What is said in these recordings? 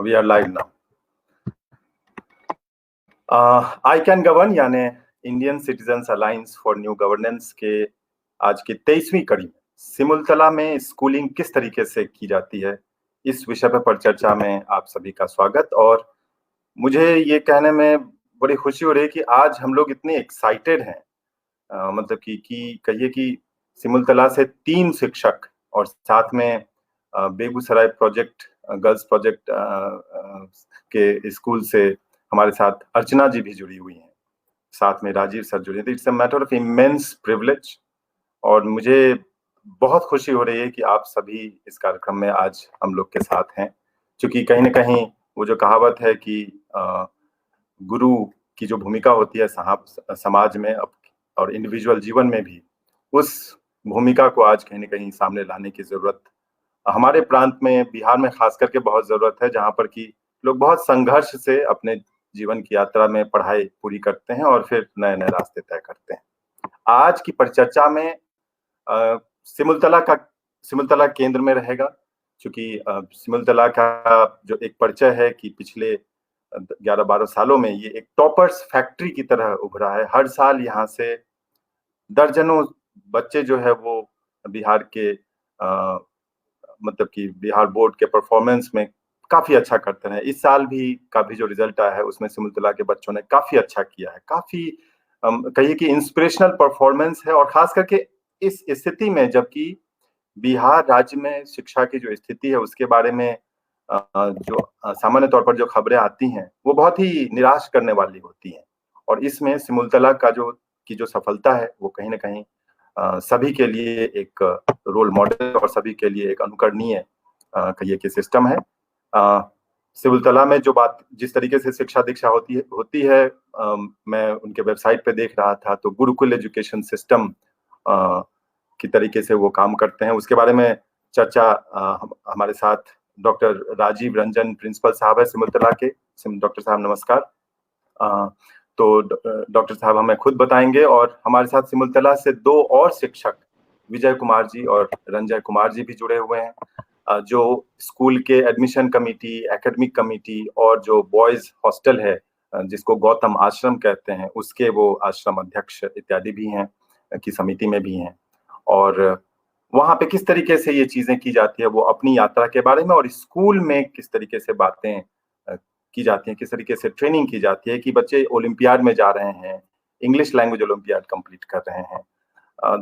We are live now. I can govern यानी Indian citizens alliance for new governance के आज की 23वीं कड़ी में सिमुलतला में स्कूलिंग किस तरीके से की जाती है, इस विषय पर परिचर्चा में आप सभी का स्वागत। और मुझे ये कहने में बड़ी खुशी हो रही है कि आज हम लोग इतने एक्साइटेड हैं, मतलब कि कहिए कि सिमुलतला से 3 शिक्षक और साथ में बेगूसराय प्रोजेक्ट गर्ल्स प्रोजेक्ट के स्कूल से हमारे साथ अर्चना जी भी जुड़ी हुई हैं, साथ में राजीव सर जुड़े हैं। It's a matter of immense privilege और मुझे बहुत खुशी हो रही है कि आप सभी इस कार्यक्रम में आज हम लोग के साथ हैं, क्योंकि कहीं ना कहीं वो जो कहावत है कि गुरु की जो भूमिका होती है समाज में और इंडिविजुअल जीवन में भी, उस भूमिका को आज कहीं ना कहीं सामने लाने की जरूरत हमारे प्रांत में, बिहार में खास करके बहुत जरूरत है, जहां पर कि लोग बहुत संघर्ष से अपने जीवन की यात्रा में पढ़ाई पूरी करते हैं और फिर नए नए रास्ते तय करते हैं। आज की परिचर्चा में सिमुलतला केंद्र में रहेगा, क्योंकि सिमुलतला का जो एक परिचय है कि पिछले 11-12 सालों में ये एक टॉपर्स फैक्ट्री की तरह उभरा है। हर साल यहाँ से दर्जनों बच्चे जो है वो बिहार के मतलब कि बिहार बोर्ड के परफॉर्मेंस में काफी अच्छा करते हैं। इस साल भी का भी जो रिजल्ट आया है उसमें सिमुलतला के बच्चों ने काफी अच्छा किया है। काफी कहिए कि इंस्पिरेशनल परफॉर्मेंस है, और खास करके इस स्थिति में जबकि बिहार राज्य में शिक्षा की जो स्थिति है उसके बारे में जो सामान्य तौर पर जो खबरें आती हैं वो बहुत ही निराश करने वाली होती हैं, और इसमें सिमुलतला का जो सफलता है वो कहीं ना कहीं सभी के लिए एक रोल मॉडल और सभी के लिए एक अनुकरणीय कहिए कि सिस्टम है। सिमुलतला में जो बात जिस तरीके से शिक्षा दीक्षा होती है मैं उनके वेबसाइट पे देख रहा था, तो गुरुकुल एजुकेशन सिस्टम की तरीके से वो काम करते हैं। उसके बारे में चर्चा हमारे साथ डॉक्टर राजीव रंजन प्रिंसिपल साहब है सिमुलतला के। डॉक्टर साहब नमस्कार। तो डॉक्टर साहब हमें खुद बताएंगे, और हमारे साथ सिमुलतला से 2 और शिक्षक विजय कुमार जी और रंजय कुमार जी भी जुड़े हुए हैं, जो स्कूल के एडमिशन कमेटी, एकेडमिक कमेटी और जो बॉयज हॉस्टल है जिसको गौतम आश्रम कहते हैं, उसके वो आश्रम अध्यक्ष इत्यादि भी हैं, की समिति में भी हैं। और वहां पे किस तरीके से ये चीजें की जाती है वो अपनी यात्रा के बारे में, और स्कूल में किस तरीके से बातें की जाती हैं, किस तरीके से ट्रेनिंग की जाती है कि बच्चे ओलंपियाड में जा रहे हैं, इंग्लिश लैंग्वेज ओलंपियाड कंप्लीट कर रहे हैं,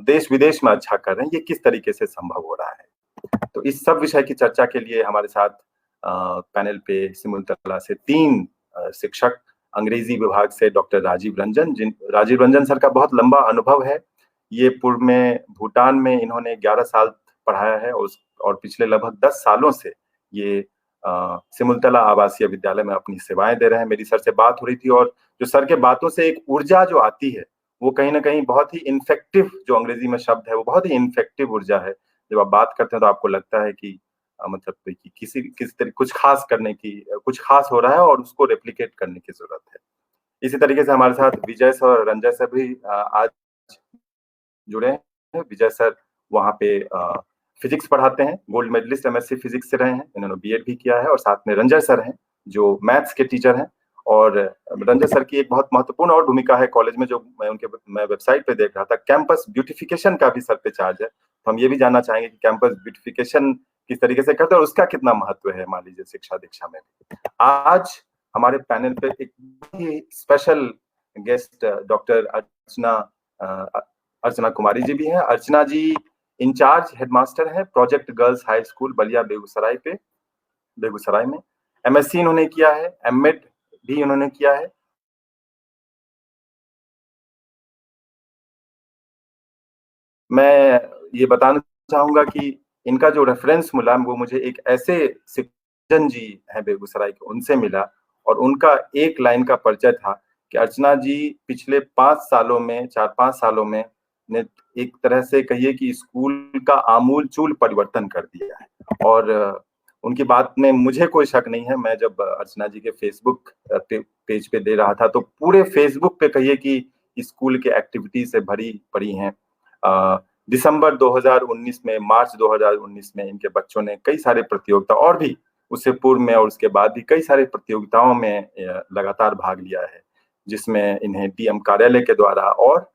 देश विदेश में अच्छा कर रहे हैं, ये किस तरीके से संभव हो रहा है। तो इस सब विषय की चर्चा के लिए हमारे साथ पैनल पे सिमुलतला से 3 शिक्षक, अंग्रेजी विभाग से डॉक्टर राजीव रंजन सर का बहुत लंबा अनुभव है। ये पूर्व में भूटान में इन्होंने 11 साल पढ़ाया है, और पिछले लगभग 10 सालों से ये सिमुलतला आवासीय विद्यालय में अपनी सेवाएं दे रहे हैं। मेरी सर से बात हो रही थी, और जो सर के बातों से एक ऊर्जा जो आती है वो कहीं ना कहीं बहुत ही इन्फेक्टिव, जो अंग्रेजी में शब्द है वो बहुत ही इन्फेक्टिव ऊर्जा है। जब आप बात करते हैं तो आपको लगता है कि मतलब कि किसी तरह कुछ खास करने की, कुछ खास हो रहा है और उसको रेप्लिकेट करने की जरूरत है। इसी तरीके से हमारे साथ विजय सर और रंजय सर भी आज जुड़े हैं। विजय सर वहाँ पे फिजिक्स पढ़ाते हैं, गोल्ड मेडलिस्ट MSc फिजिक्स से रहे हैं, इन्होंने BEd भी किया है। और साथ में रंजय सर हैं जो मैथ्स के टीचर हैं, और रंजय सर की एक बहुत महत्वपूर्ण और भूमिका है कॉलेज में, जो मैं वेबसाइट पे देख रहा था, कैंपस ब्यूटिफिकेशन का भी सर पे चार्ज है। तो हम ये भी जानना चाहेंगे कि कैंपस ब्यूटिफिकेशन किस तरीके से करते हैं और उसका कितना महत्व है मान लीजिए शिक्षा दीक्षा में। आज हमारे पैनल पे एक special guest doctor Archana Kumari ji भी हैं। अर्चना जी इंचार्ज हेडमास्टर हैं project girls high school Ballia Begusarai में। MSc इन्होंने किया है, MEd भी इन्होंने किया है। मैं ये बताना चाहूंगा कि इनका जो रेफरेंस मिला वो मुझे एक ऐसे शिक्षक जी हैं बेगूसराय के, उनसे मिला, और उनका एक लाइन का परिचय था कि अर्चना जी पिछले 4-5 सालों में ने एक तरह से कहिए कि स्कूल का आमूल-चूल परिवर्तन कर दिया है। और उनकी बात में मुझे कोई शक नहीं है। मैं जब अर्चना जी के फेसबुक पेज पे दे रहा था तो पूरे फेसबुक पे कहिए कि स्कूल के एक्टिविटी से भरी पड़ी हैं। दिसंबर 2019 में, मार्च 2019 में इनके बच्चों ने कई सारे प्रतियोगिता और भी उससे पूर्व में और उसके बाद भी कई सारे प्रतियोगिताओं में लगातार भाग लिया है, जिसमें इन्हें डीएम कार्यालय के द्वारा और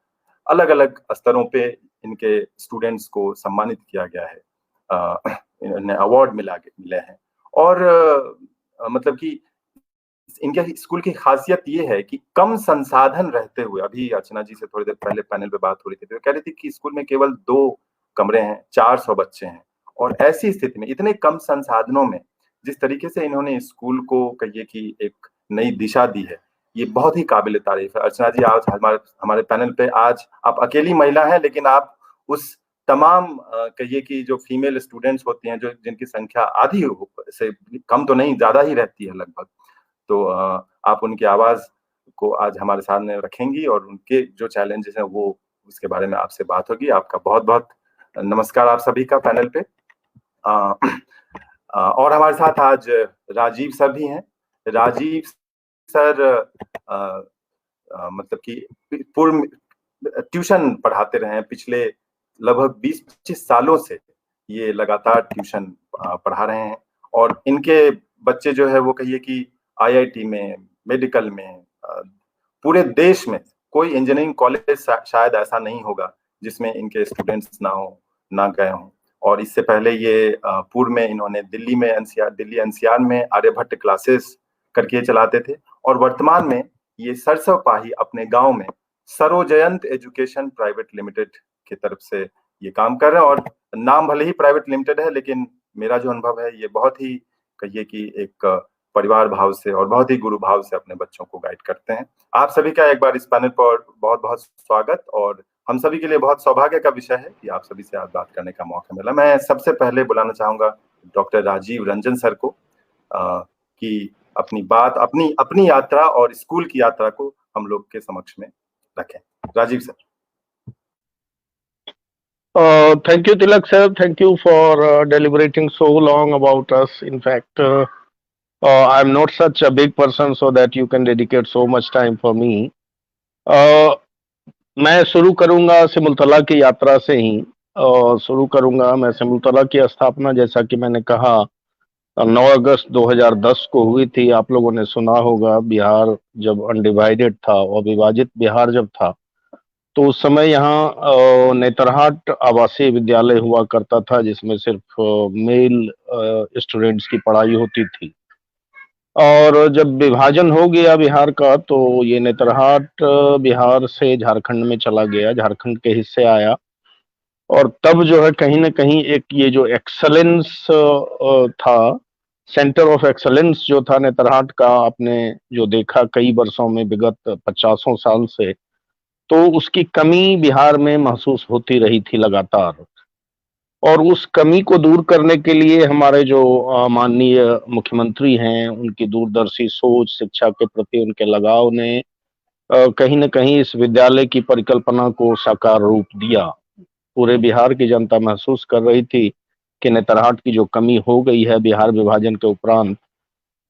अलग अलग स्तरों पे इनके स्टूडेंट्स को सम्मानित किया गया है। इन्हें अवार्ड मिले हैं। और मतलब कि इनके स्कूल की खासियत ये है कि कम संसाधन रहते हुए, अभी अर्चना जी से थोड़ी देर पहले पैनल पे बात हो रही थी, तो कह रही थी कि स्कूल में केवल 2 कमरे हैं, 400 बच्चे हैं, और ऐसी स्थिति में इतने कम संसाधनों में जिस तरीके से इन्होंने स्कूल को कहिए कि एक नई दिशा दी है, ये बहुत ही काबिल तारीफ है। अर्चना जी, आज हमारे पैनल पे आज आप अकेली महिला हैं, लेकिन आप उस तमाम कहिए कि जो फीमेल स्टूडेंट्स होती हैं, जो जिनकी संख्या आधी से कम तो नहीं, ज्यादा ही रहती है लगभग, तो आप उनकी आवाज को आज हमारे सामने रखेंगी और उनके जो चैलेंजेस हैं वो उसके बारे में आपसे बात होगी। आपका बहुत बहुत नमस्कार आप सभी का पैनल पे। और हमारे साथ आज राजीव सर भी हैं। राजीव सर मतलब कि पूर्व ट्यूशन पढ़ाते रहे हैं, पिछले लगभग 20-25 सालों से ये लगातार ट्यूशन पढ़ा रहे हैं, और इनके बच्चे जो है वो कहिए कि आईआईटी में, मेडिकल में, पूरे देश में कोई इंजीनियरिंग कॉलेज शायद ऐसा नहीं होगा जिसमें इनके स्टूडेंट्स ना गए हों। और इससे पहले ये पूर्व में इन्होंने दिल्ली एनसीआर में आर्यभट्ट क्लासेस करके चलाते थे, और वर्तमान में ये सरसोपाही अपने गांव में सरोजयंत एजुकेशन प्राइवेट लिमिटेड की तरफ से ये काम कर रहे हैं। और नाम भले ही प्राइवेट लिमिटेड है, लेकिन मेरा जो अनुभव है ये बहुत ही कहिए कि एक परिवार भाव से और बहुत ही गुरु भाव से अपने बच्चों को गाइड करते हैं। आप सभी का एक बार इस पैनल पर बहुत बहुत स्वागत, और हम सभी के लिए बहुत सौभाग्य का विषय है कि आप सभी से आज बात करने का मौका मिला। मैं सबसे पहले बुलाना चाहूंगा डॉक्टर राजीव रंजन सर को कि अपनी बात, अपनी यात्रा और स्कूल की यात्रा को हम लोग के समक्ष में रखें। Rajiv sir. Thank you, Tilak sir. Thank you for deliberating so long about us. In fact, I'm not such a big person so that you can dedicate so much time for me. मैं शुरू करूंगा सिमुलतला की यात्रा से ही शुरू करूंगा। मैं सिमुलतला की स्थापना, जैसा कि मैंने कहा, 9 अगस्त 2010 को हुई थी। आप लोगों ने सुना होगा, बिहार जब अनडिवाइडेड था और विभाजित बिहार जब था, तो उस समय यहाँ नेतरहाट आवासीय विद्यालय हुआ करता था, जिसमें सिर्फ मेल स्टूडेंट्स की पढ़ाई होती थी। और जब विभाजन हो गया बिहार का, तो ये नेतरहाट बिहार से झारखंड में चला गया, झारखंड के हिस्से आया। और तब जो है कहीं ना कहीं एक ये जो एक्सलेंस था, सेंटर ऑफ एक्सलेंस जो था नेतरहाट का, आपने जो देखा कई वर्षों में, विगत 50 साल से, तो उसकी कमी बिहार में महसूस होती रही थी लगातार। और उस कमी को दूर करने के लिए हमारे जो माननीय मुख्यमंत्री हैं, उनकी दूरदर्शी सोच, शिक्षा के प्रति उनके लगाव ने कहीं न कहीं इस विद्यालय की परिकल्पना को साकार रूप दिया। पूरे बिहार की जनता महसूस कर रही थी कि नेतरहाट की जो कमी हो गई है बिहार विभाजन के उपरांत,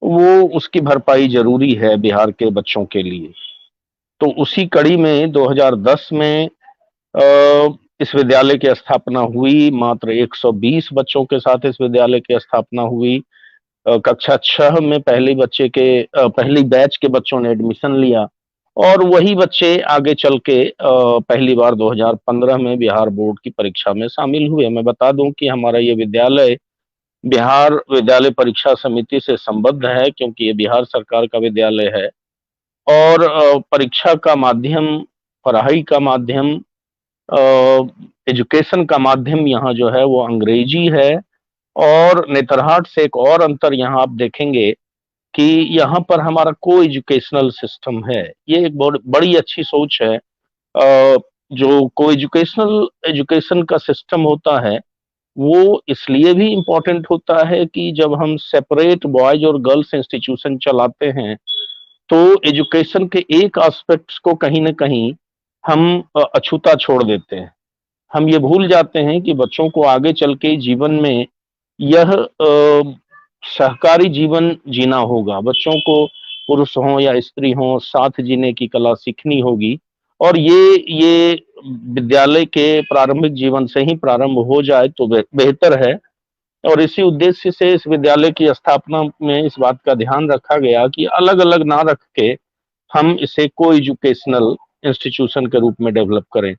वो उसकी भरपाई जरूरी है बिहार के बच्चों के लिए। तो उसी कड़ी में 2010 में इस विद्यालय की स्थापना हुई। मात्र 120 बच्चों के साथ इस विद्यालय की स्थापना हुई। कक्षा 6 में पहली बैच के बच्चों ने एडमिशन लिया, और वही बच्चे आगे चल के पहली बार 2015 में बिहार बोर्ड की परीक्षा में शामिल हुए। मैं बता दूं कि हमारा ये विद्यालय बिहार विद्यालय परीक्षा समिति से संबद्ध है, क्योंकि ये बिहार सरकार का विद्यालय है। और परीक्षा का माध्यम, पढ़ाई का माध्यम, एजुकेशन का माध्यम यहाँ जो है वो अंग्रेजी है। और नेतरहाट से एक और अंतर यहाँ आप देखेंगे कि यहाँ पर हमारा को एजुकेशनल सिस्टम है। ये एक बड़ी अच्छी सोच है। जो को एजुकेशन का सिस्टम होता है, वो इसलिए भी इम्पोर्टेंट होता है कि जब हम सेपरेट बॉयज और गर्ल्स इंस्टीट्यूशन चलाते हैं, तो एजुकेशन के एक एस्पेक्ट्स को कहीं ना कहीं हम अछूता छोड़ देते हैं। हम ये भूल जाते हैं कि बच्चों को आगे चल के जीवन में यह सहकारी जीवन जीना होगा। बच्चों को, पुरुष हों या स्त्री हों, साथ जीने की कला सीखनी होगी। और ये विद्यालय के प्रारंभिक जीवन से ही प्रारंभ हो जाए तो बेहतर है। और इसी उद्देश्य से इस विद्यालय की स्थापना में इस बात का ध्यान रखा गया कि अलग अलग ना रख के हम इसे को एजुकेशनल इंस्टीट्यूशन के रूप में डेवलप करें।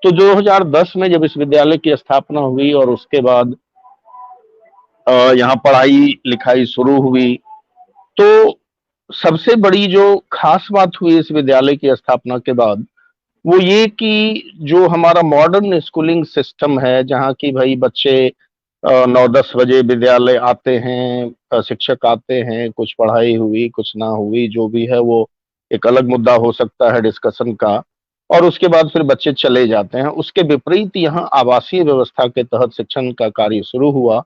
तो 2010 में जब इस विद्यालय की स्थापना हुई और उसके बाद यहाँ पढ़ाई लिखाई शुरू हुई, तो सबसे बड़ी जो खास बात हुई इस विद्यालय की स्थापना के बाद, वो ये कि जो हमारा मॉडर्न स्कूलिंग सिस्टम है, जहाँ की भाई बच्चे 9-10 बजे विद्यालय आते हैं, शिक्षक आते हैं, कुछ पढ़ाई हुई, कुछ ना हुई, जो भी है वो एक अलग मुद्दा हो सकता है डिस्कशन का, और उसके बाद फिर बच्चे चले जाते हैं। उसके विपरीत यहाँ आवासीय व्यवस्था के तहत शिक्षण का कार्य शुरू हुआ,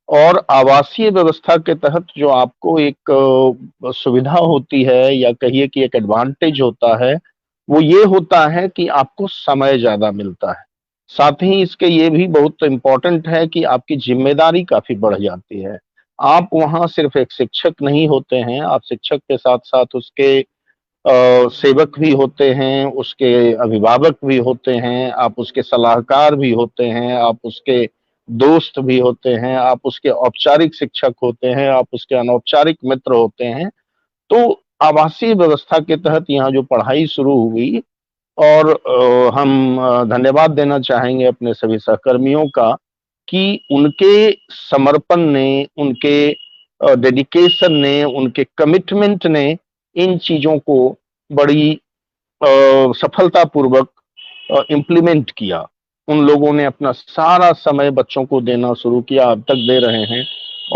और आवासीय व्यवस्था के तहत जो आपको एक सुविधा होती है, या कहिए कि एक एडवांटेज होता है, वो ये होता है कि आपको समय ज़्यादा मिलता है। साथ ही इसके ये भी बहुत इम्पोर्टेंट है कि आपकी ज़िम्मेदारी काफ़ी बढ़ जाती है। आप वहाँ सिर्फ़ एक शिक्षक नहीं होते हैं, आप शिक्षक के साथ-साथ उसके सेवक भी होते हैं, उसके अभिभावक भी होते हैं, आप उसके सलाहकार भी होते हैं, आप उसके दोस्त भी होते हैं, आप उसके औपचारिक शिक्षक होते हैं, आप उसके अनौपचारिक मित्र होते हैं। तो आवासीय व्यवस्था के तहत यहाँ जो पढ़ाई शुरू हुई, और हम धन्यवाद देना चाहेंगे अपने सभी सहकर्मियों का कि उनके समर्पण ने, उनके डेडिकेशन ने, उनके कमिटमेंट ने इन चीज़ों को बड़ी सफलतापूर्वक इम्प्लीमेंट किया। उन लोगों ने अपना सारा समय बच्चों को देना शुरू किया, अब तक दे रहे हैं,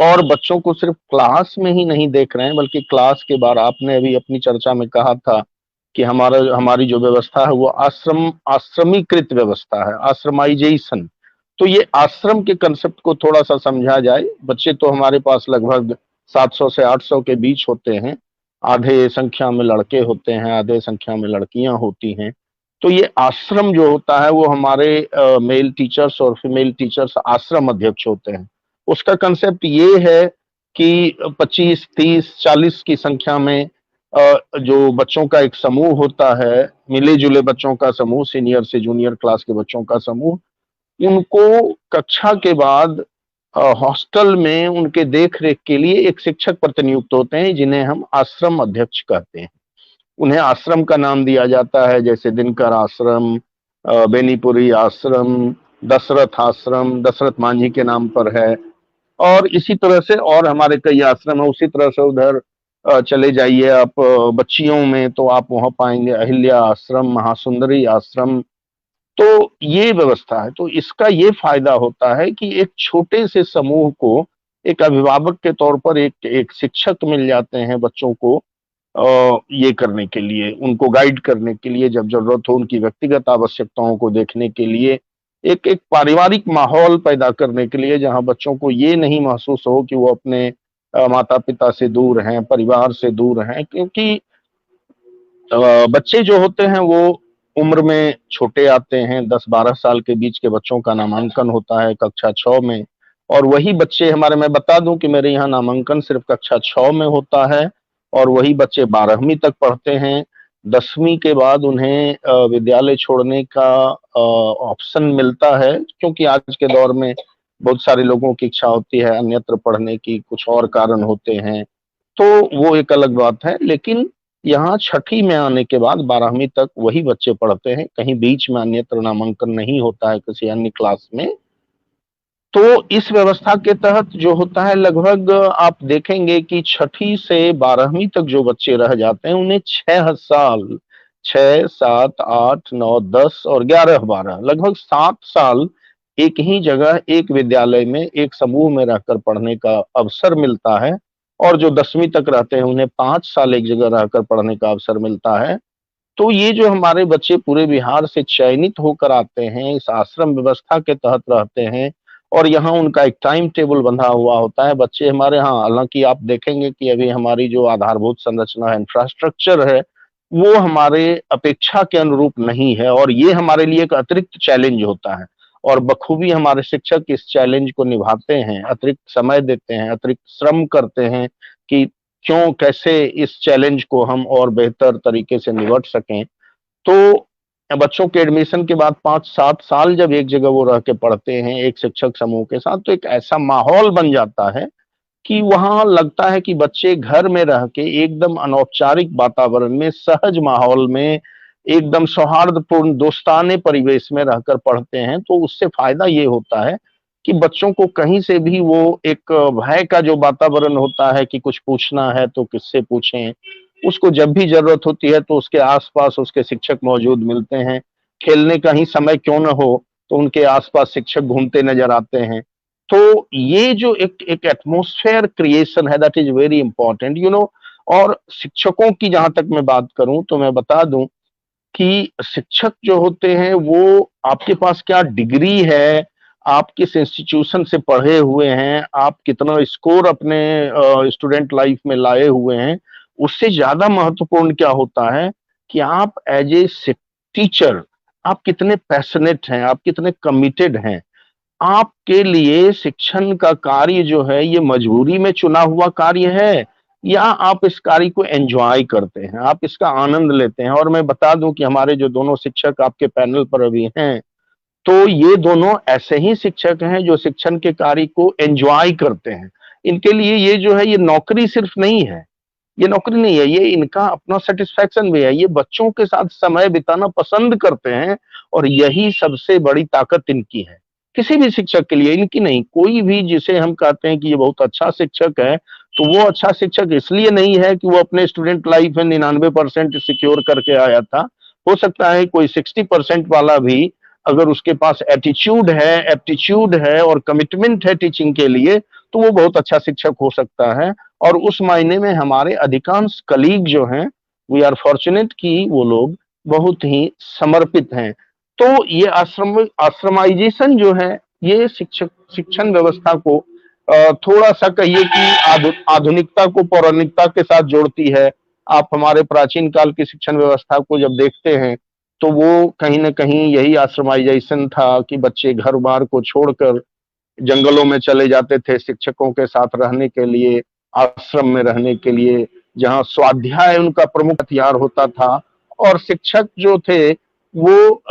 और बच्चों को सिर्फ क्लास में ही नहीं देख रहे हैं, बल्कि क्लास के बाद आपने अभी अपनी चर्चा में कहा था कि हमारी जो व्यवस्था है वो आश्रमीकृत व्यवस्था है, आश्रमाइजेशन। तो ये आश्रम के कंसेप्ट को थोड़ा-सा समझा जाए। बच्चे तो हमारे पास लगभग 700 से 800 के बीच होते हैं। आधे संख्या में लड़के होते हैं, आधे संख्या में लड़कियाँ होती हैं। तो ये आश्रम जो होता है वो हमारे मेल टीचर्स और फीमेल टीचर्स आश्रम अध्यक्ष होते हैं। उसका कंसेप्ट ये है कि 25, 30, 40 की संख्या में जो बच्चों का एक समूह होता है, मिले-जुले बच्चों का समूह, सीनियर से जूनियर क्लास के बच्चों का समूह, उनको कक्षा के बाद हॉस्टल में उनके देख-रेख के लिए एक शिक्षक प्रतिनियुक्त होते हैं, जिन्हें हम आश्रम अध्यक्ष कहते हैं। उन्हें आश्रम का नाम दिया जाता है, जैसे दिनकर आश्रम, बेनीपुरी आश्रम, दशरथ आश्रम, दशरथ मांझी के नाम पर है, और इसी तरह से और हमारे कई आश्रम है। उसी तरह से उधर चले जाइए आप बच्चियों में, तो आप वहाँ पाएँगे अहिल्या आश्रम, महासुंदरी आश्रम। तो ये व्यवस्था है। तो इसका ये फ़ायदा होता है कि एक छोटे से समूह को एक अभिभावक के तौर पर एक एक शिक्षक मिल जाते हैं बच्चों को ये करने के लिए, उनको गाइड करने के लिए, जब ज़रूरत हो उनकी व्यक्तिगत आवश्यकताओं को देखने के लिए, एक एक पारिवारिक माहौल पैदा करने के लिए, जहाँ बच्चों को ये नहीं महसूस हो कि वो अपने माता-पिता से दूर हैं, परिवार से दूर हैं, क्योंकि बच्चे जो होते हैं वो उम्र में छोटे आते हैं, 10-12 साल के बीच के बच्चों का नामांकन होता है कक्षा 6 में, और वही बच्चे हमारे, मैं बता दूँ कि मेरे यहाँ नामांकन सिर्फ़ कक्षा 6 में होता है, और वही बच्चे 12वीं तक पढ़ते हैं। 10वीं के बाद उन्हें विद्यालय छोड़ने का ऑप्शन मिलता है, क्योंकि आज के दौर में बहुत सारे लोगों की इच्छा होती है अन्यत्र पढ़ने की, कुछ और कारण होते हैं। तो वो एक अलग बात है, लेकिन यहाँ छठी में आने के बाद 12वीं तक वही बच्चे पढ़ते हैं, कहीं बीच में अन्यत्र नामांकन नहीं होता है किसी अन्य क्लास में। तो इस व्यवस्था के तहत जो होता है, लगभग आप देखेंगे कि छठी से 12वीं तक जो बच्चे रह जाते हैं, उन्हें 6 साल, 6, 7, 8, 9, 10 और 11-12 लगभग 7 साल एक ही जगह, एक विद्यालय में, एक समूह में रहकर पढ़ने का अवसर मिलता है, और जो 10वीं तक रहते हैं, उन्हें 5 साल एक जगह रहकर पढ़ने का अवसर मिलता है। तो ये जो हमारे बच्चे पूरे बिहार से चयनित होकर आते हैं, इस आश्रम व्यवस्था के तहत रहते हैं, और यहाँ उनका एक टाइम टेबल बंधा हुआ होता है। बच्चे हमारे यहाँ, हालाँकि आप देखेंगे कि अभी हमारी जो आधारभूत संरचना है, इंफ्रास्ट्रक्चर है, वो हमारे अपेक्षा के अनुरूप नहीं है, और ये हमारे लिए एक अतिरिक्त चैलेंज होता है, और बखूबी हमारे शिक्षक इस चैलेंज को निभाते हैं, अतिरिक्त समय देते हैं, अतिरिक्त श्रम करते हैं कि कैसे इस चैलेंज को हम और बेहतर तरीके से निपट सकें। तो बच्चों के एडमिशन के बाद 5-7 साल जब एक जगह वो रह के पढ़ते हैं एक शिक्षक समूह के साथ, तो एक ऐसा माहौल बन जाता है कि वहां लगता है कि बच्चे घर में रह के एकदम अनौपचारिक वातावरण में, सहज माहौल में, एकदम सौहार्दपूर्ण दोस्ताने परिवेश में रहकर पढ़ते हैं। तो उससे फायदा ये होता है कि बच्चों को कहीं से भी वो एक भय का जो वातावरण होता है कि कुछ पूछना है तो किससे पूछें, उसको जब भी जरूरत होती है तो उसके आसपास उसके शिक्षक मौजूद मिलते हैं। खेलने का ही समय क्यों न हो तो उनके आसपास शिक्षक घूमते नजर आते हैं। तो ये जो एक एक एटमॉस्फेयर क्रिएशन है, that is very important, you know. और शिक्षकों की जहां तक मैं बात करूं तो मैं बता दूं कि शिक्षक जो होते हैं वो आपके पास क्या डिग्री है, आप किस इंस्टीट्यूशन से पढ़े हुए हैं, आप कितना स्कोर अपने स्टूडेंट लाइफ में लाए हुए हैं, उससे ज्यादा महत्वपूर्ण क्या होता है कि आप एज ए टीचर आप कितने पैशनेट हैं, आप कितने कमिटेड हैं। आपके लिए शिक्षण का कार्य जो है ये मजबूरी में चुना हुआ कार्य है या आप इस कार्य को एंजॉय करते हैं, आप इसका आनंद लेते हैं। और मैं बता दूं कि हमारे जो दोनों शिक्षक आपके पैनल पर अभी हैं, तो ये दोनों ऐसे ही शिक्षक हैं जो शिक्षण के कार्य को एंजॉय करते हैं। इनके लिए ये जो है ये नौकरी सिर्फ नहीं है, ये नौकरी नहीं है, ये इनका अपना सेटिस्फैक्शन भी है। ये बच्चों के साथ समय बिताना पसंद करते हैं और यही सबसे बड़ी ताकत इनकी है। किसी भी शिक्षक के लिए, इनकी नहीं, कोई भी जिसे हम कहते हैं कि ये बहुत अच्छा शिक्षक है, तो वो अच्छा शिक्षक इसलिए नहीं है कि वो अपने स्टूडेंट लाइफ में 99% सिक्योर करके आया था। हो सकता है कोई 60% वाला भी अगर उसके पास एटीट्यूड है, एप्टीट्यूड है और कमिटमेंट है टीचिंग के लिए, तो वो बहुत अच्छा शिक्षक हो सकता है। और उस मायने में हमारे अधिकांश कलीग जो हैं, वी आर फॉर्चुनेट कि वो लोग बहुत ही समर्पित हैं। तो ये आश्रमाइजेशन जो है ये शिक्षण व्यवस्था को थोड़ा सा कहिए कि आधुनिकता को पौराणिकता के साथ जोड़ती है। आप हमारे प्राचीन काल की शिक्षण व्यवस्था को जब देखते हैं तो वो कहीं ना कहीं यही आश्रमाइजेशन था कि बच्चे घर बार को छोड़कर जंगलों में चले जाते थे शिक्षकों के साथ रहने के लिए, आश्रम में रहने के लिए, जहाँ स्वाध्याय उनका प्रमुख हथियार होता था। और शिक्षक जो थे वो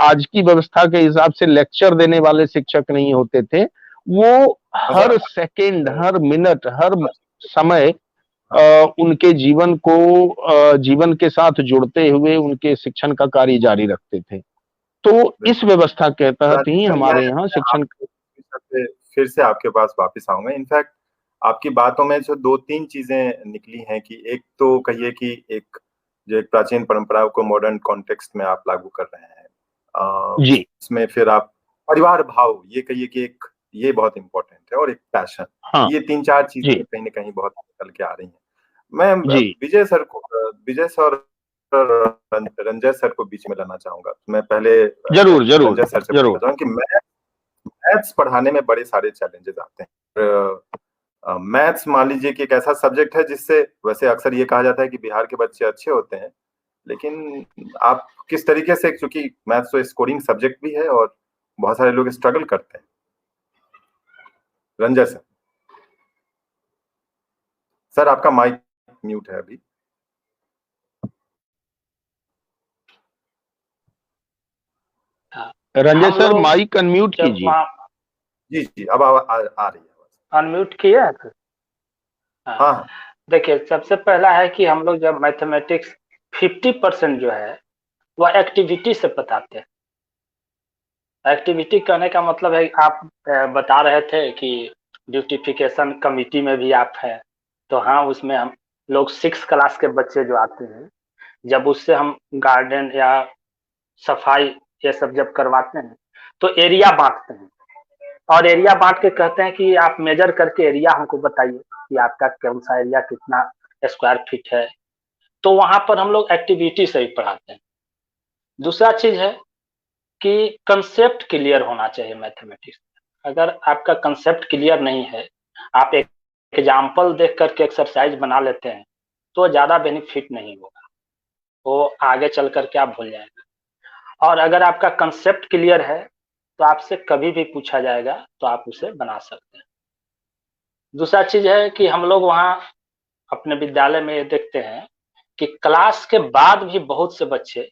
आज की व्यवस्था के हिसाब से लेक्चर देने वाले शिक्षक नहीं होते थे। वो अच्छा, हर सेकंड, हर मिनट, हर समय उनके जीवन को जीवन के साथ जुड़ते हुए उनके शिक्षण का कार्य जारी रखते थे। तो इस बिल्कुल। व्यवस्था के तहत ही राजेश सर, हमारे यहाँ मैं शिक्षण। आपके विषय पे फिर से आपके पास वापस आऊंगा। इनफैक्ट आपकी बातों में जो दो तीन चीजें निकली हैं कि एक तो कहिए कि एक जो एक प्राचीन परंपरा को मॉडर्न कॉन्टेक्स्ट में आप लागू कर रहे हैं, जी। उसमें फिर आप परिवार भाव ये कहिए कि एक ये बहुत इंपॉर्टेंट है, और एक पैशन, हाँ। ये तीन चार चीजें जी। कहीं ना कहीं बहुत निकल के आ रही हैं। मैं जी। विजय सर को, विजय सर और रंजय सर को बीच में लाना चाहूंगा। मैं पहले जरूर जरूर रंजय सर से पूछना जरूर। चाहूंगा कि मैथ्स पढ़ाने में बड़े सारे चैलेंजेस आते हैं। मैथ्स मान लीजिए कि एक ऐसा सब्जेक्ट है जिससे वैसे अक्सर ये कहा जाता है कि बिहार के बच्चे अच्छे होते हैं, लेकिन आप किस तरीके से, क्योंकि मैथ्स तो स्कोरिंग सब्जेक्ट भी है और बहुत सारे लोग स्ट्रगल करते हैं। रंजय सर, सर आपका माइक म्यूट है अभी। रंजय हम सर लोग माइक अनम्यूट जब कीजिए। वहाँ जी जी, अब आ रही है आवाज। अनम्यूट किए हैं तो हाँ, हाँ हाँ। देखिए सबसे पहला है कि हम लोग जब मैथमेटिक्स 50% जो है वह एक्टिविटी से बताते हैं। एक्टिविटी करने का मतलब है आप बता रहे थे कि ड्यूटिफिकेशन कमिटी में भी आप हैं, तो हाँ उसमें हम लोग 6 क्लास के बच्चे जो आते हैं, जब उससे हम गार्डन या सफाई ये सब जब करवाते हैं तो एरिया बांटते हैं, और एरिया बांट के कहते हैं कि आप मेजर करके एरिया हमको बताइए कि आपका कौन सा एरिया कितना स्क्वायर फीट है। तो वहां पर हम लोग एक्टिविटी से ही पढ़ाते हैं। दूसरा चीज है कि कंसेप्ट क्लियर होना चाहिए मैथमेटिक्स। अगर आपका कंसेप्ट क्लियर नहीं है, आप एक एग्जाम्पल देख करके एक्सरसाइज बना लेते हैं, तो ज्यादा बेनिफिट नहीं होगा, वो आगे चल करके आप भूल जाएंगे। और अगर आपका कंसेप्ट क्लियर है तो आपसे कभी भी पूछा जाएगा तो आप उसे बना सकते हैं। दूसरा चीज है कि हम लोग वहाँ अपने विद्यालय में ये देखते हैं कि क्लास के बाद भी बहुत से बच्चे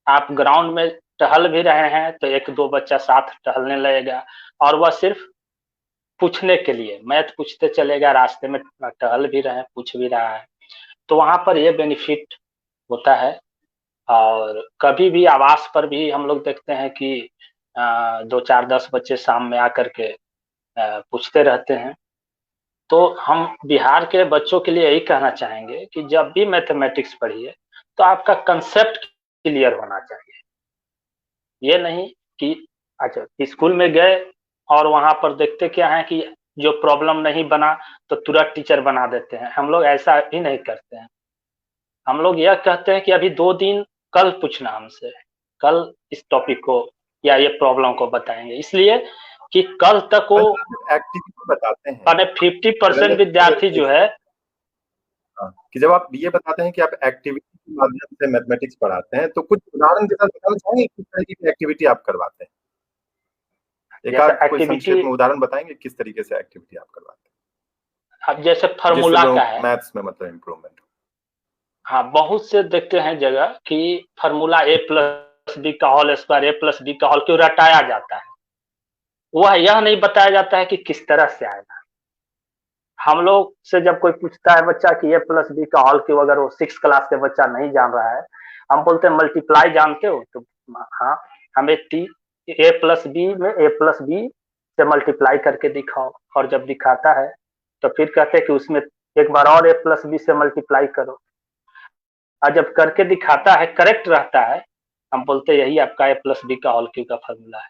आप ग्राउंड में टहल भी रहे हैं तो एक दो बच्चा साथ टहलने लगेगा, और वह सिर्फ पूछने के लिए मैथ पूछते चलेगा, रास्ते में टहल भी रहे हैं, पूछ भी रहा है। तो वहां पर ये बेनिफिट होता है। और कभी भी आवास पर भी हम लोग देखते हैं कि 2 4 10 बच्चे शाम में आकर के पूछते रहते हैं। तो हम बिहार के बच्चों के लिए यही कहना चाहेंगे कि जब भी मैथमेटिक्स पढ़िए तो आपका कंसेप्ट क्लियर होना चाहिए। ये नहीं कि अच्छा स्कूल में गए और वहां पर देखते क्या है कि जो प्रॉब्लम नहीं बना तो तुरंत टीचर बना देते हैं। हम लोग ऐसा भी नहीं करते हैं। हम लोग यह कहते हैं कि अभी 2 दिन कल पूछना हमसे, कल इस टॉपिक को या ये प्रॉब्लम को बताएंगे, इसलिए कि कल तक वो एक्टिविटी बताते हैं, माने 50% विद्यार्थी जो है कि जब आप ये बताते हैं कि आप एक्टिविटी के माध्यम से मैथमेटिक्स पढ़ाते हैं, तो कुछ उदाहरण के साथ बताना चाहेंगे किस तरीके की एक्टिविटी आप करवाते हैं? एक आध कोई संक्षेप में उदाहरण बताएंगे किस तरीके से एक्टिविटी आप करवाते हैं? अब जैसे फार्मूला का है, मैथ्स में मतलब इम्प्रूवमेंट। हाँ, बहुत से देखते हैं जगह कि फार्मूला a+b का होल स्क्वायर a+b का होल क्यों रटाया जाता है, वह यह नहीं बताया जाता है कि किस तरह से आएगा। हम लोग से जब कोई पूछता है बच्चा कि a+b का होल क्यों, अगर वो 6 क्लास के बच्चा नहीं जान रहा है, हम बोलते हैं मल्टीप्लाई जानते हो, तो हाँ, हमें a+b में a+b से मल्टीप्लाई करके दिखाओ, और जब दिखाता है तो फिर कहते हैं कि उसमें एक बार और a+b से मल्टीप्लाई करो, और जब करके दिखाता है करेक्ट रहता है, हम बोलते हैं यही आपका a+b का होल क्यूब का फॉर्मूला है।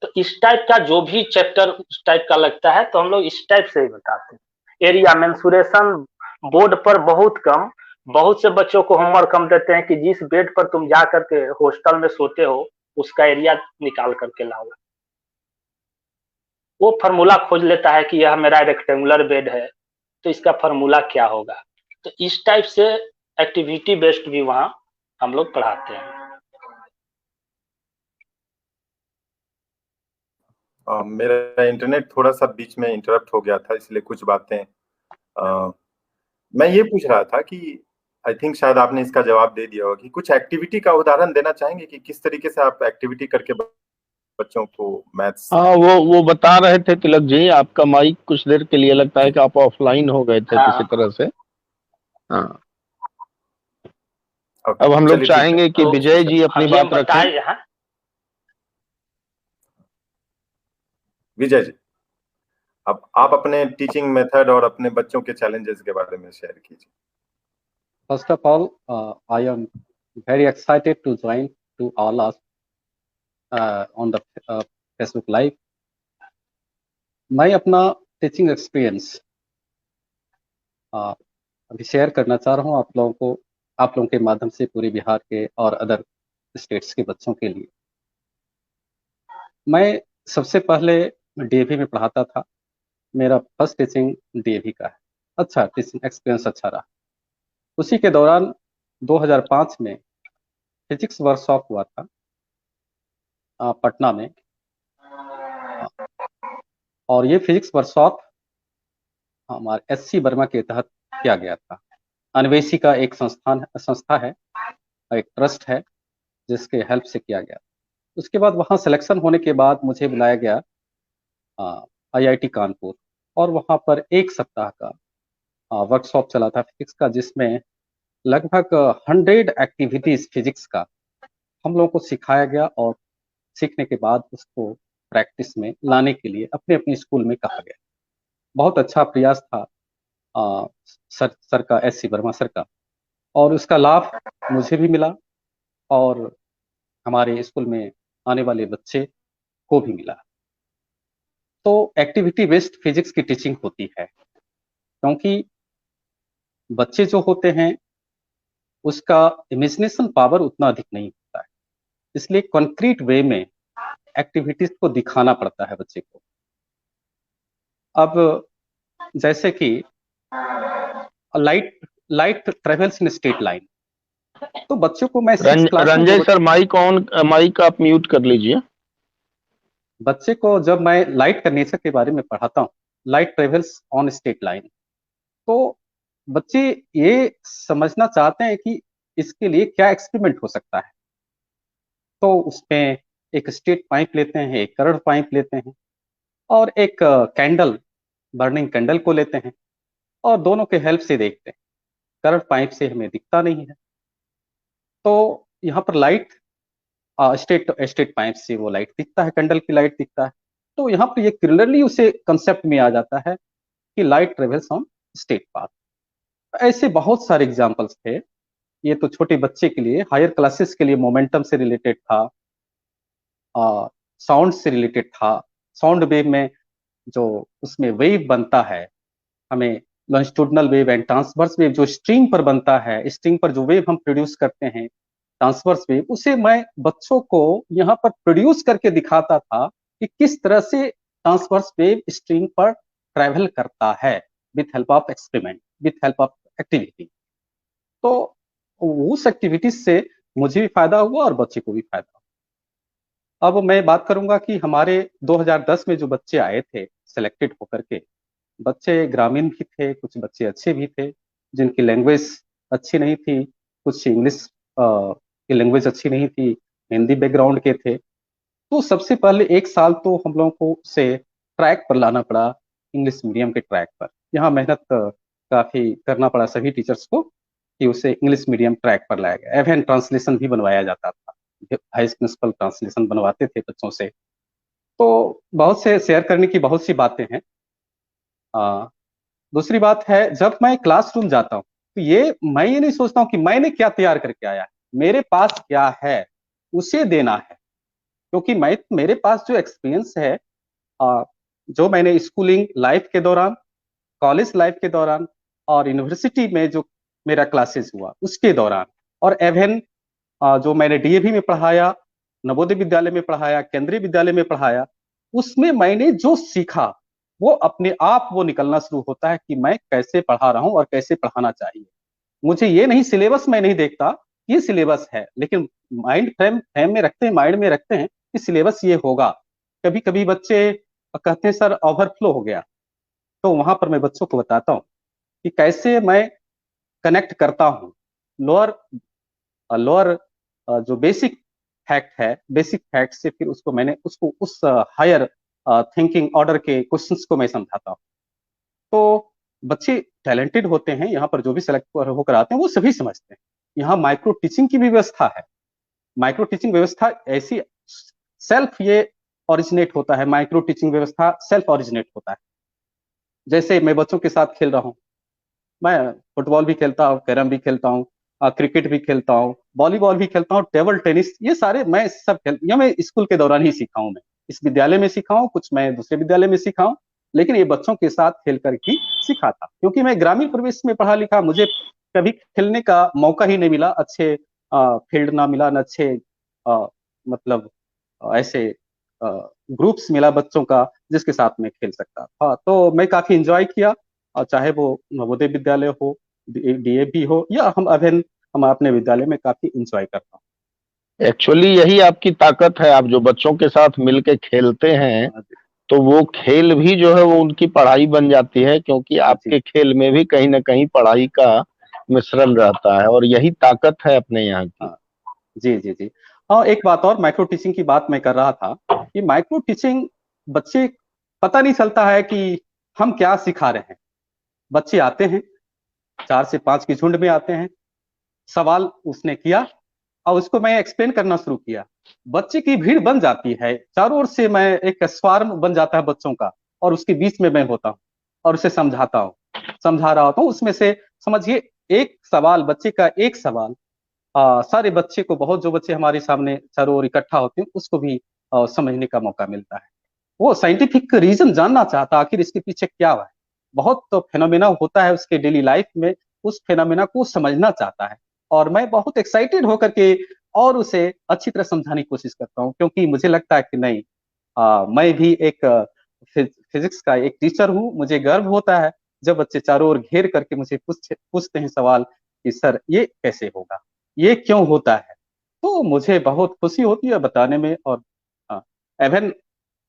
तो इस टाइप का जो भी चैप्टर उस टाइप का लगता है तो हम लोग इस टाइप से ही बताते हैं। एरिया मेंसुरेशन बोर्ड पर बहुत कम, बहुत से बच्चों को होमवर्क हम देते हैं कि जिस बेड पर तुम जा करके हॉस्टल में सोते हो उसका एरिया निकाल करके लाओ। वो फार्मूला खोज लेता है कि यह मेरा रेक्टेंगुलर बेड है तो इसका फार्मूला क्या होगा। तो इस टाइप से एक्टिविटी बेस्ड भी वहाँ हम लोग पढ़ाते हैं। मेरा इंटरनेट थोड़ा सा बीच में इंटरप्ट हो गया था, इसलिए कुछ बातें मैं ये पूछ रहा था कि आई थिंक शायद आपने इसका जवाब दे दिया होगा कि कुछ एक्टिविटी का उदाहरण देना चाहेंगे कि किस तरीके से आप एक्टिविटी करके बच्चों को मैथ्स। हाँ, वो बता रहे थे तिलक जी, आपका माइक कुछ देर के लिए लगता है कि आप ऑफलाइन हो गए थे। हाँ, किसी तरह से। हाँ, okay, अब हम लोग चाहेंगे कि विजय जी अपनी बात रखें। विजय जी, अब आप अपने टीचिंग मेथड और अपने बच्चों के चैलेंजेस के बारे में शेयर कीजिए। First of all, I am very excited to join to all us on the Facebook Live. मैं अपना टीचिंग एक्सपीरियंस अभी शेयर करना चाह रहा हूँ आप लोगों के माध्यम से पूरे बिहार के और अदर स्टेट्स के बच्चों के लिए। मैं सबसे पहले डीएवी में पढ़ाता था। मेरा फर्स्ट टीचिंग डीएवी का है। अच्छा टीचिंग एक्सपीरियंस अच्छा रहा। उसी के दौरान 2005 में फिजिक्स वर्कशॉप हुआ था पटना में, और ये फिजिक्स वर्कशॉप हमारे SC वर्मा के तहत किया गया था। अन्वेषी का एक संस्था है, एक ट्रस्ट है जिसके हेल्प से किया गया। उसके बाद वहाँ सिलेक्शन होने के बाद मुझे बुलाया गया IIT कानपुर, और वहाँ पर 1 सप्ताह का वर्कशॉप चला था फिजिक्स का, जिसमें लगभग 100 एक्टिविटीज फिजिक्स का हम लोगों को सिखाया गया, और सीखने के बाद उसको प्रैक्टिस में लाने के लिए अपने अपने स्कूल में कहा गया। बहुत अच्छा प्रयास था सर का, SC वर्मा सर का, और उसका लाभ मुझे भी मिला और हमारे स्कूल में आने वाले बच्चे को भी मिला। तो एक्टिविटी बेस्ड फिजिक्स की टीचिंग होती है, क्योंकि बच्चे जो होते हैं उसका इमेजिनेशन पावर उतना अधिक नहीं होता है, इसलिए कॉन्क्रीट वे में एक्टिविटीज को दिखाना पड़ता है बच्चे को। अब जैसे कि light travels in straight line, तो बच्चों को मैं रंजय सर माइक आप म्यूट कर लीजिए। बच्चे को जब मैं लाइट का नेचर के बारे में पढ़ाता हूँ, light travels on straight line, तो बच्चे ये समझना चाहते हैं कि इसके लिए क्या एक्सपेरिमेंट हो सकता है। तो उसमें एक स्ट्रेट पाइप लेते हैं, एक कर्व्ड पाइप लेते हैं और एक कैंडल, बर्निंग कैंडल को लेते हैं और दोनों के हेल्प से देखते हैं। कर्व्ड पाइप से हमें दिखता नहीं है, तो यहाँ पर लाइट स्ट्रेट स्ट्रेट पाइप से वो लाइट दिखता है, कैंडल की लाइट दिखता है। तो यहाँ पर ये क्लियरली उसे कंसेप्ट में आ जाता है कि light travels on straight path. ऐसे बहुत सारे एग्जांपल्स थे। ये तो छोटे बच्चे के लिए, हायर क्लासेस के लिए मोमेंटम से रिलेटेड था, साउंड से रिलेटेड था। साउंड वेव में जो उसमें वेव बनता है, हमें longitudinal wave and transverse wave जो स्ट्रिंग पर बनता है, स्ट्रिंग पर जो वेव हम प्रोड्यूस करते हैं ट्रांसवर्स वेव, उसे मैं बच्चों को यहाँ पर प्रोड्यूस करके दिखाता था कि किस तरह से ट्रांसवर्स वेव स्ट्रिंग पर ट्रेवल करता है with help of experiment, with help of activity. तो उस एक्टिविटीज से मुझे भी फायदा हुआ और बच्चे को भी फायदा हुआ। अब मैं बात करूंगा कि हमारे 2010 में जो बच्चे आए थे सिलेक्टेड होकर के, बच्चे ग्रामीण भी थे, कुछ बच्चे अच्छे भी थे जिनकी लैंग्वेज अच्छी नहीं थी, कुछ इंग्लिश की लैंग्वेज अच्छी नहीं थी, हिंदी बैकग्राउंड के थे। तो सबसे पहले 1 साल तो हम लोगों को उसे ट्रैक पर लाना पड़ा, इंग्लिश मीडियम के ट्रैक पर। यहाँ मेहनत काफी करना पड़ा सभी टीचर्स को कि उसे इंग्लिश मीडियम ट्रैक पर लाया गया। एवेन ट्रांसलेशन भी बनवाया जाता था, वाइस प्रिंसिपल ट्रांसलेशन बनवाते थे बच्चों से। तो बहुत से शेयर करने की बहुत सी बातें हैं। दूसरी बात है, जब मैं क्लासरूम जाता हूँ तो मैं ये नहीं सोचता हूँ कि मैंने क्या तैयार करके आया है, मेरे पास क्या है उसे देना है। क्योंकि मेरे पास जो एक्सपीरियंस है, जो मैंने स्कूलिंग लाइफ के दौरान, कॉलेज लाइफ के दौरान और यूनिवर्सिटी में जो मेरा क्लासेस हुआ उसके दौरान, और एवेन जो मैंने डीएवी में पढ़ाया, नवोदय विद्यालय में पढ़ाया, केंद्रीय विद्यालय में पढ़ाया, उसमें मैंने जो सीखा वो अपने आप वो निकलना शुरू होता है कि मैं कैसे पढ़ा रहा हूं और कैसे पढ़ाना चाहिए। मुझे ये नहीं, सिलेबस में नहीं देखता ये सिलेबस है, लेकिन माइंड फ्रेम में रखते हैं, माइंड में रखते हैं कि सिलेबस ये होगा। कभी कभी बच्चे कहते हैं सर ओवरफ्लो हो गया, तो वहां पर मैं बच्चों को बताता हूँ कि कैसे मैं कनेक्ट करता हूँ लोअर लोअर जो बेसिक फैक्ट है, बेसिक फैक्ट से फिर उसको उस हायर थिंकिंग ऑर्डर के क्वेश्चंस को मैं समझाता हूँ। तो बच्चे टैलेंटेड होते हैं, यहाँ पर जो भी सेलेक्ट होकर आते हैं वो सभी समझते हैं। यहाँ माइक्रो टीचिंग की भी व्यवस्था है। माइक्रो टीचिंग व्यवस्था ऐसी सेल्फ ये ओरिजिनेट होता है, माइक्रो टीचिंग व्यवस्था सेल्फ ओरिजिनेट होता है। जैसे मैं बच्चों के साथ खेल रहा हूँ, मैं फुटबॉल भी खेलता हूँ, कैरम भी खेलता हूँ, क्रिकेट भी खेलता हूँ, वॉलीबॉल भी खेलता हूँ, टेबल टेनिस, ये सारे मैं मैं स्कूल के दौरान ही सीखा हूँ। मैं इस विद्यालय में सीखा हूँ, कुछ मैं दूसरे विद्यालय में सीखा हूँ, लेकिन ये बच्चों के साथ खेल कर ही सीखा था। क्योंकि मैं ग्रामीण परिवेश में पढ़ा लिखा, मुझे कभी खेलने का मौका ही नहीं मिला, अच्छे फील्ड ना मिला, न अच्छे मतलब ऐसे ग्रुप्स मिला बच्चों का जिसके साथ मैं खेल सकता था। तो मैं काफी इंजॉय किया, और चाहे वो नवोदय विद्यालय हो, डीएवी हो, या हम अपने विद्यालय में काफी इंजॉय करता हूँ। एक्चुअली यही आपकी ताकत है, आप जो बच्चों के साथ मिलके खेलते हैं तो वो खेल भी जो है वो उनकी पढ़ाई बन जाती है, क्योंकि आपके खेल में भी कहीं ना कहीं पढ़ाई का मिश्रण रहता है, और यही ताकत है अपने यहाँ की। जी जी जी। हाँ, एक बात और, माइक्रो टीचिंग की बात मैं कर रहा था कि माइक्रो टीचिंग बच्चे पता नहीं चलता है कि हम क्या सिखा रहे हैं। बच्चे आते हैं, 4 से 5 की झुंड में आते हैं, सवाल उसने किया और उसको मैं एक्सप्लेन करना शुरू किया। बच्चे की भीड़ बन जाती है, चारों ओर से मैं एक स्वार्म बन जाता है बच्चों का, और उसके बीच में मैं होता हूँ और उसे समझाता हूँ, समझा रहा होता हूँ। उसमें से समझिए एक सवाल, बच्चे का एक सवाल सारे बच्चे को, बहुत जो बच्चे हमारे सामने चारों ओर इकट्ठा होते हैं उसको भी समझने का मौका मिलता है। वो साइंटिफिक रीजन जानना चाहता आखिर इसके पीछे क्या हुआ है। बहुत तो फेनोमेना होता है उसके डेली लाइफ में, उस फेनोमेना को समझना चाहता है, और मैं बहुत एक्साइटेड होकर के और उसे अच्छी तरह समझाने की कोशिश करता हूँ। क्योंकि मुझे लगता है कि नहीं, मैं भी एक फिजिक्स का एक टीचर हूँ। मुझे गर्व होता है जब बच्चे चारों ओर घेर करके मुझे पूछते हैं सवाल कि सर ये कैसे होगा, ये क्यों होता है। तो मुझे बहुत खुशी होती है बताने में। और एवन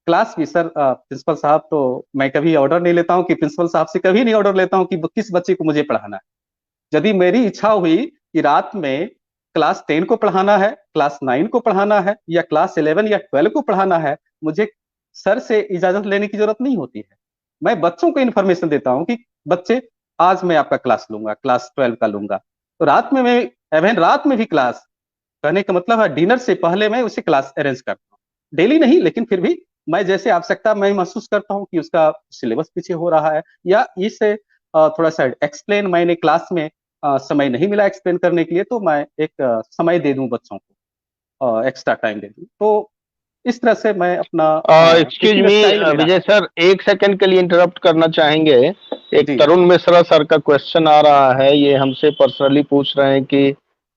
क्लास भी सर, प्रिंसिपल साहब, तो मैं कभी ऑर्डर नहीं लेता हूँ कि प्रिंसिपल साहब से कभी नहीं ऑर्डर लेता हूँ कि किस बच्चे को मुझे पढ़ाना है। यदि मेरी इच्छा हुई कि रात में क्लास 10 को पढ़ाना है, क्लास 9 को पढ़ाना है या क्लास 11 या 12 को पढ़ाना है, मुझे सर से इजाजत लेने की जरूरत नहीं होती है। मैं बच्चों को इन्फॉर्मेशन देता हूँ कि बच्चे आज मैं आपका क्लास लूंगा, क्लास 12 का लूंगा, तो रात में मैं इवन रात में भी क्लास, कहने का मतलब है डिनर से पहले मैं उसे क्लास अरेंज करता हूँ। डेली नहीं, लेकिन फिर भी मैं जैसे आवश्यकता मैं महसूस करता हूँ कि उसका सिलेबस पीछे हो रहा है या इसे थोड़ा सा एक्सप्लेन मैंने क्लास में समय नहीं मिला एक्सप्लेन करने के लिए, तो मैं एक समय दे दूं बच्चों को, एक्स्ट्रा टाइम दे दूं। तो इस तरह से मैं अपना एक्सक्यूज टीचिंग मी स्टाइल मेरा विजय है। सर, एक सेकंड के लिए इंटरप्ट करना चाहेंगे। एक जी तरुण मिश्रा सर का क्वेश्चन आ रहा है, ये हमसे पर्सनली पूछ रहे हैं कि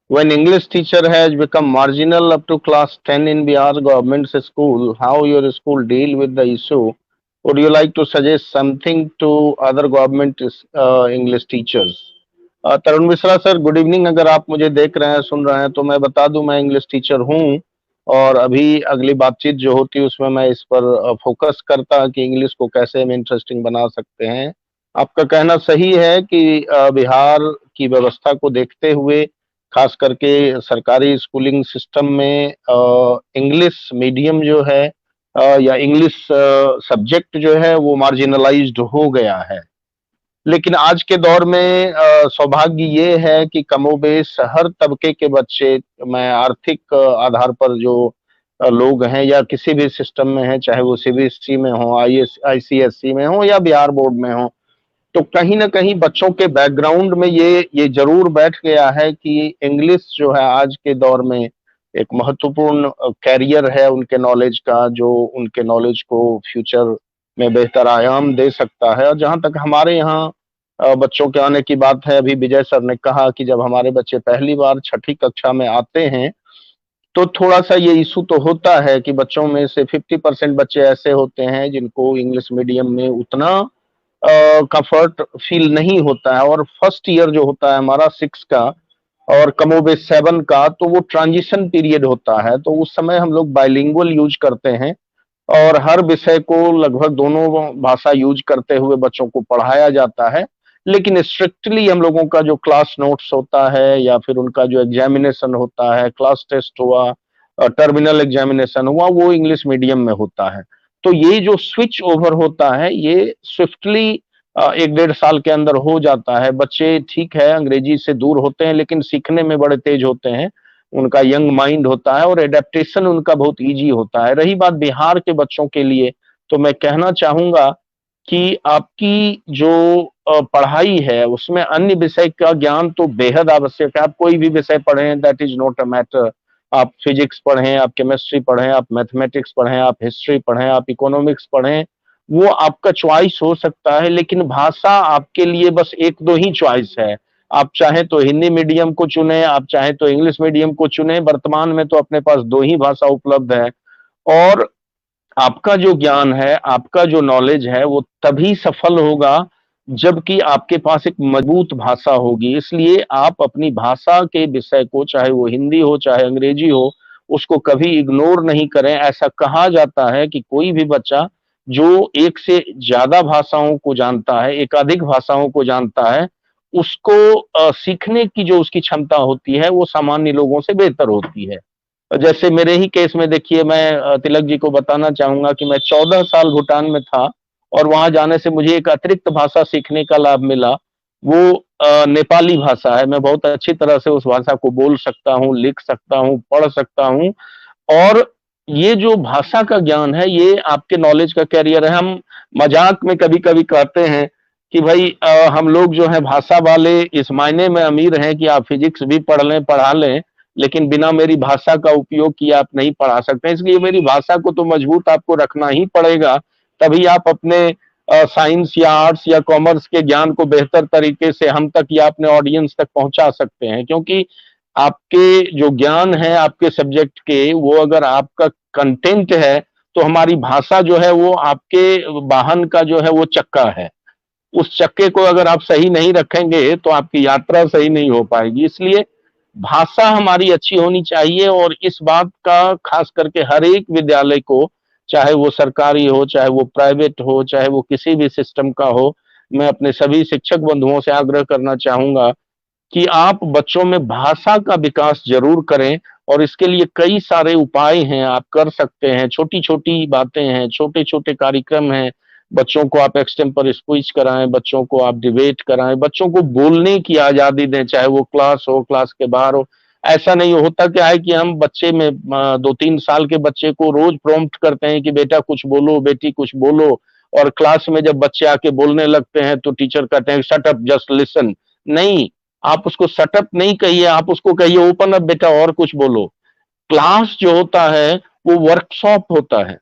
when English teacher has become marginal up to class 10 in Bihar government school, how your school deal with the issue? Would you like to suggest something to other government English teachers? Tarun Mishra sir, good evening. अगर आप मुझे देख रहे हैं, सुन रहे हैं, तो मैं बता दूं मैं इंग्लिश टीचर हूं और अभी अगली बातचीत जो होती है उसमें मैं इस पर फोकस करता कि इंग्लिश को कैसे हम इंटरेस्टिंग बना सकते हैं। आपका कहना सही है कि बिहार की व्यवस्था को देखते हुए खास करके सरकारी स्कूलिंग सिस्टम में इंग्लिश मीडियम जो है या इंग्लिश सब्जेक्ट जो है वो मार्जिनलाइज्ड हो गया है। लेकिन आज के दौर में सौभाग्य ये है कि कमोबेश हर तबके के बच्चे, मैं आर्थिक आधार पर जो लोग हैं या किसी भी सिस्टम में हैं, चाहे वो सीबीएसई में हो, आईसीएसई में हो या बिहार बोर्ड में हो, तो कहीं ना कहीं बच्चों के बैकग्राउंड में ये जरूर बैठ गया है कि इंग्लिश जो है आज के दौर में एक महत्वपूर्ण कैरियर है उनके नॉलेज का, जो उनके नॉलेज को फ्यूचर में बेहतर आयाम दे सकता है। और जहां तक हमारे यहाँ बच्चों के आने की बात है, अभी विजय सर ने कहा कि जब हमारे बच्चे पहली बार छठी कक्षा में आते हैं तो थोड़ा सा ये इशू तो होता है कि बच्चों में से 50% बच्चे ऐसे होते हैं जिनको इंग्लिश मीडियम में उतना कंफर्ट फील नहीं होता है। और फर्स्ट ईयर जो होता है हमारा 6 का और कमोबेश 7 का, तो वो ट्रांजिशन पीरियड होता है, तो उस समय हम लोग बाइलिंगुअल यूज करते हैं और हर विषय को लगभग दोनों भाषा यूज करते हुए बच्चों को पढ़ाया जाता है। लेकिन स्ट्रिक्टली हम लोगों का जो क्लास नोट्स होता है या फिर उनका जो एग्जामिनेशन होता है, क्लास टेस्ट हुआ, टर्मिनल एग्जामिनेशन हुआ, वो इंग्लिश मीडियम में होता है। तो ये जो स्विच ओवर होता है ये स्विफ्टली 1-1.5 साल के अंदर हो जाता है। बच्चे ठीक है अंग्रेजी से दूर होते हैं लेकिन सीखने में बड़े तेज होते हैं, उनका यंग माइंड होता है और एडेप्टेशन उनका बहुत इजी होता है। रही बात बिहार के बच्चों के लिए, तो मैं कहना चाहूंगा कि आपकी जो पढ़ाई है उसमें अन्य विषय का ज्ञान तो बेहद आवश्यक है। आप कोई भी विषय पढ़ें, that is not a matter. आप फिजिक्स पढ़ें, आप केमिस्ट्री पढ़ें, आप मैथमेटिक्स पढ़ें, आप हिस्ट्री पढ़ें, आप इकोनॉमिक्स पढ़ें, वो आपका चॉइस हो सकता है। लेकिन भाषा आपके लिए बस 1-2 ही चॉइस है। आप चाहे तो हिंदी मीडियम को चुने, आप चाहे तो इंग्लिश मीडियम को चुने। वर्तमान में तो अपने पास 2 ही भाषा उपलब्ध है और आपका जो ज्ञान है, आपका जो नॉलेज है, वो तभी सफल होगा जबकि आपके पास एक मजबूत भाषा होगी। इसलिए आप अपनी भाषा के विषय को, चाहे वो हिंदी हो चाहे अंग्रेजी हो, उसको कभी इग्नोर नहीं करें। ऐसा कहा जाता है कि कोई भी बच्चा जो एक से ज्यादा भाषाओं को जानता है, एकाधिक भाषाओं को जानता है, उसको सीखने की जो उसकी क्षमता होती है वो सामान्य लोगों से बेहतर होती है। जैसे मेरे ही केस में देखिए, मैं तिलक जी को बताना चाहूंगा कि मैं 14 साल भूटान में था और वहां जाने से मुझे एक अतिरिक्त भाषा सीखने का लाभ मिला। वो नेपाली भाषा है। मैं बहुत अच्छी तरह से उस भाषा को बोल सकता हूँ, लिख सकता हूँ, पढ़ सकता हूँ। और ये जो भाषा का ज्ञान है ये आपके नॉलेज का कैरियर है। हम मजाक में कभी कभी कहते हैं कि भाई हम लोग जो है भाषा वाले इस मायने में अमीर हैं कि आप फिजिक्स भी पढ़ लें, पढ़ा लें, लेकिन बिना मेरी भाषा का उपयोग किए आप नहीं पढ़ा सकते। इसलिए मेरी भाषा को तो मजबूत आपको रखना ही पड़ेगा, तभी आप अपने साइंस या आर्ट्स या कॉमर्स के ज्ञान को बेहतर तरीके से हम तक या अपने ऑडियंस तक पहुंचा सकते हैं। क्योंकि आपके जो ज्ञान है आपके सब्जेक्ट के, वो अगर आपका कंटेंट है, तो हमारी भाषा जो है वो आपके वाहन का जो है वो चक्का है। उस चक्के को अगर आप सही नहीं रखेंगे तो आपकी यात्रा सही नहीं हो पाएगी। इसलिए भाषा हमारी अच्छी होनी चाहिए और इस बात का खास करके हर एक विद्यालय को, चाहे वो सरकारी हो, चाहे वो प्राइवेट हो, चाहे वो किसी भी सिस्टम का हो, मैं अपने सभी शिक्षक बंधुओं से आग्रह करना चाहूंगा कि आप बच्चों में भाषा का विकास जरूर करें, और इसके लिए कई सारे उपाय हैं, आप कर सकते हैं। छोटी छोटी बातें हैं, छोटे छोटे कार्यक्रम हैं। बच्चों को आप एक्सटेम्पर स्पीच कराएं, बच्चों को आप डिबेट कराएं, बच्चों को बोलने की आजादी दें, चाहे वो क्लास हो, क्लास के बाहर हो। ऐसा नहीं होता क्या है कि हम बच्चे में 2-3 साल के बच्चे को रोज प्रॉम्प्ट करते हैं कि बेटा कुछ बोलो, बेटी कुछ बोलो, और क्लास में जब बच्चे आके बोलने लगते हैं तो टीचर कहते हैं शट अप, जस्ट लिसन। नहीं, आप उसको शट अप नहीं कहिए, आप उसको कहिए ओपन अप बेटा और कुछ बोलो। क्लास जो होता है वो वर्कशॉप होता है।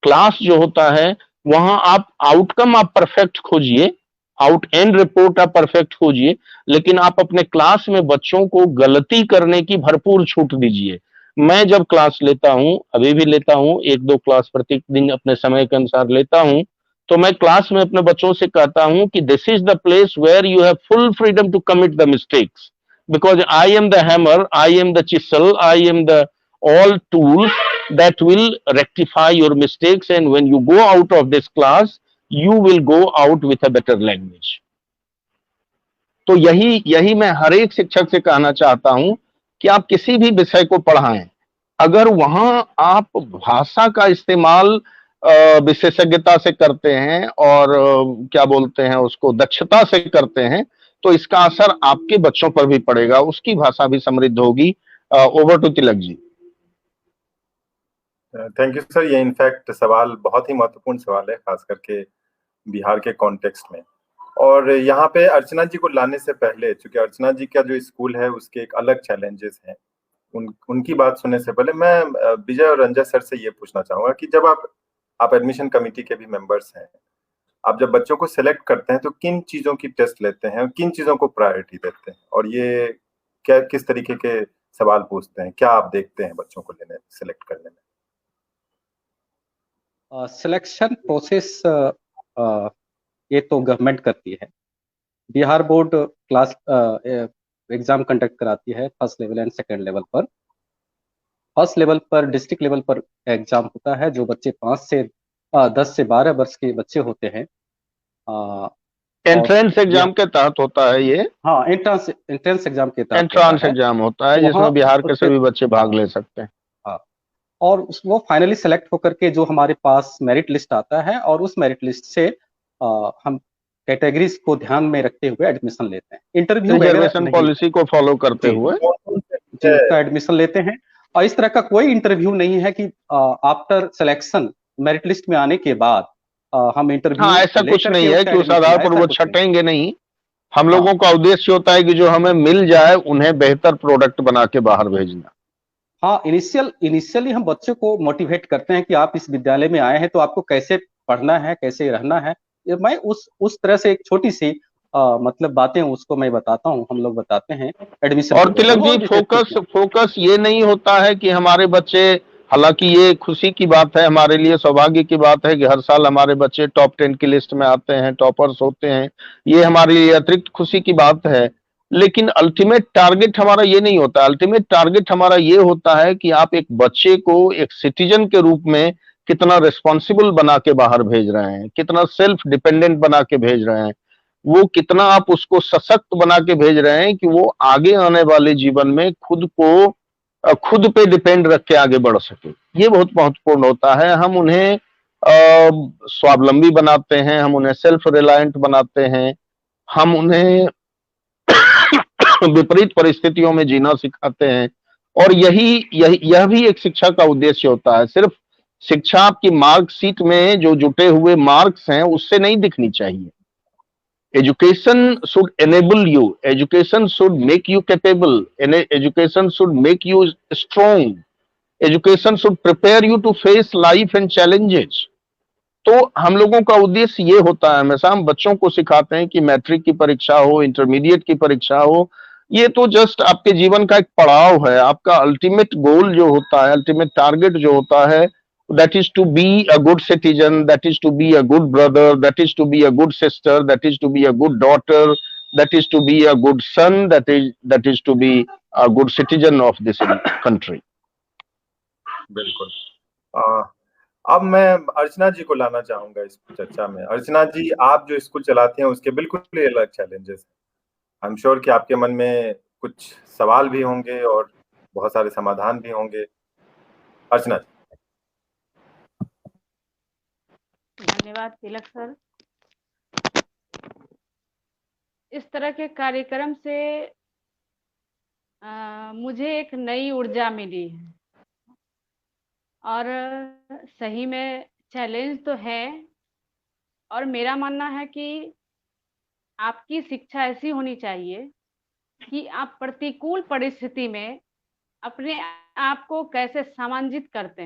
क्लास जो होता है वहां आप आउटकम आप परफेक्ट खोजिए, आउट एंड रिपोर्ट आप परफेक्ट खोजिए, लेकिन आप अपने क्लास में बच्चों को गलती करने की भरपूर छूट दीजिए। मैं जब क्लास लेता हूं, अभी भी लेता हूं, 1-2 क्लास प्रत्येक दिन अपने समय के अनुसार लेता हूं, तो मैं क्लास में अपने बच्चों से कहता हूं कि this is the place where you have full freedom to commit the mistakes, because I am the hammer, I am the chisel, I am the all tools that will rectify your mistakes, and when you go out of this class, you will go out with a better language. तो यही यही मैं हर एक शिक्षक से कहना चाहता हूं कि आप किसी भी विषय को पढ़ाएं, अगर वहां आप भाषा का इस्तेमाल विशेषज्ञता से करते हैं और क्या बोलते हैं उसको दक्षता से करते हैं, तो इसका असर आपके बच्चों पर भी पड़ेगा, उसकी भाषा भी समृद्ध होगी। Over to Tilak ji. Thank you sir. ये इनफैक्ट सवाल बहुत ही महत्वपूर्ण सवाल है, खास करके बिहार के कॉन्टेक्स्ट में। और यहाँ पे अर्चना जी को लाने से पहले, चूंकि अर्चना जी का जो स्कूल है उसके एक अलग चैलेंजेस हैं, उनकी बात सुनने से पहले मैं विजय और रंजय सर से ये पूछना चाहूंगा कि जब आप एडमिशन कमेटी के भी मेंबर्स हैं, आप जब बच्चों को सिलेक्ट करते हैं तो किन चीजों की टेस्ट लेते हैं, किन चीजों को प्रायोरिटी देते हैं, और ये क्या किस तरीके के सवाल पूछते हैं, क्या आप देखते हैं बच्चों को लेने सिलेक्ट करने में? सिलेक्शन प्रोसेस ये तो गवर्नमेंट करती है। Bihar board class exam conduct कराती है first level and second level पर। फर्स्ट लेवल पर डिस्ट्रिक्ट लेवल पर एग्जाम होता है, जो बच्चे 10 से 12 वर्ष के बच्चे होते हैं। एंट्रेंस एग्जाम के तहत होता है ये। हाँ, एंट्रेंस एग्जाम के तहत एंट्रांस एग्जाम होता है, जिसमें बिहार के सभी बच्चे भाग ले सकते हैं। हाँ, और वो फाइनली सेलेक्ट होकर के जो हमारे पास मेरिट लिस्ट आता है, और उस मेरिट लिस्ट से हम कैटेगरीज को ध्यान में रखते हुए एडमिशन लेते हैं। इंटरव्यू रिजर्वेशन पॉलिसी को फॉलो करते हुए उसका एडमिशन लेते हैं। और इस तरह का कोई इंटरव्यू नहीं है कि आफ्टर सिलेक्शन मेरिट लिस्ट में आने के बाद हम इंटरव्यू। हाँ, ऐसा कुछ नहीं है कि उस आधार पर वो छटेंगे नहीं। हम लोगों का उद्देश्य होता है कि जो हमें मिल जाए उन्हें बेहतर प्रोडक्ट बना के बाहर भेजना। हाँ, इनिशियली हम बच्चों को मोटिवेट करते हैं कि आप इस विद्यालय में आए हैं तो आपको कैसे पढ़ना है, कैसे रहना है। मैं उस तरह से एक छोटी सी मतलब बातें उसको मैं बताता हूँ, हम लोग बताते हैं एडमिशन। और तिलक जी, फोकस ये नहीं होता है कि हमारे बच्चे, हालांकि ये खुशी की बात है, हमारे लिए सौभाग्य की बात है कि हर साल हमारे बच्चे टॉप 10 की लिस्ट में आते हैं, टॉपर्स होते हैं, ये हमारे लिए अतिरिक्त खुशी की बात है। लेकिन अल्टीमेट टारगेट हमारा ये नहीं होता। अल्टीमेट टारगेट हमारा ये होता है कि आप एक बच्चे को एक सिटीजन के रूप में कितना रिस्पॉन्सिबल बना के बाहर भेज रहे हैं, कितना सेल्फ डिपेंडेंट बना के भेज रहे हैं, वो कितना आप उसको सशक्त बना के भेज रहे हैं कि वो आगे आने वाले जीवन में खुद पे डिपेंड रख के आगे बढ़ सके। ये बहुत महत्वपूर्ण होता है। हम उन्हें स्वावलंबी बनाते हैं, हम उन्हें सेल्फ रिलायंट बनाते हैं, हम उन्हें विपरीत परिस्थितियों में जीना सिखाते हैं। और यह भी एक शिक्षा का उद्देश्य होता है। सिर्फ शिक्षा आपकी मार्कशीट में जो जुटे हुए मार्क्स हैं उससे नहीं दिखनी चाहिए। Education should enable you, education should make you capable, and education should make you strong, education should prepare you to face life and challenges. तो हम लोगों का उद्देश्य ये होता है, हमेशा हम बच्चों को सिखाते हैं कि मैट्रिक की परीक्षा हो, इंटरमीडिएट की परीक्षा हो, ये तो जस्ट आपके जीवन का एक पड़ाव है। आपका अल्टीमेट गोल जो होता है, अल्टीमेट टारगेट जो होता है, that is to be a good citizen, that is to be a good brother, that is to be a good sister, that is to be a good daughter, that is to be a good son, that is to be a good citizen of this country. बिल्कुल। अब मैं अर्चना जी को लाना चाहूंगा इस चर्चा में। अर्चना जी, आप जो स्कूल चलाते हैं उसके बिल्कुल ही अलग चैलेंजेस हैं। आई एम श्योर कि आपके मन में कुछ सवाल भी होंगे और बहुत सारे समाधान भी होंगे। अर्चना जी। धन्यवाद तिलक सर। इस तरह के कार्यक्रम से मुझे एक नई ऊर्जा मिली है और सही में चैलेंज तो है, और मेरा मानना है कि आपकी शिक्षा ऐसी होनी चाहिए कि आप प्रतिकूल परिस्थिति में अपने आप को कैसे समायोजित करते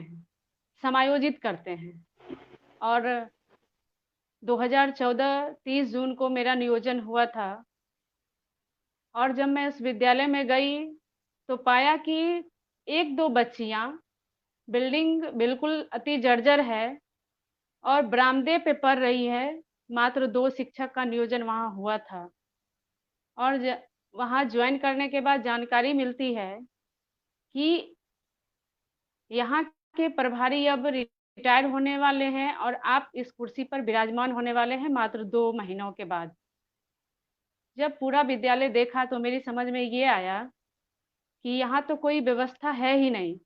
हैं। और 2014 30 जून को मेरा नियोजन हुआ था, और जब मैं उस विद्यालय में गई तो पाया कि एक दो बच्चियां, बिल्डिंग बिल्कुल अति जर्जर है और बरामदे पे पढ़ रही है। मात्र 2 शिक्षक का नियोजन वहाँ हुआ था, और वहाँ ज्वाइन करने के बाद जानकारी मिलती है कि यहाँ के प्रभारी अब रिटायर होने वाले हैं और आप इस कुर्सी पर विराजमान होने वाले हैं मात्र 2 महीनों के बाद। जब पूरा विद्यालय देखा तो मेरी समझ में ये आया कि यहाँ तो कोई व्यवस्था है ही नहीं।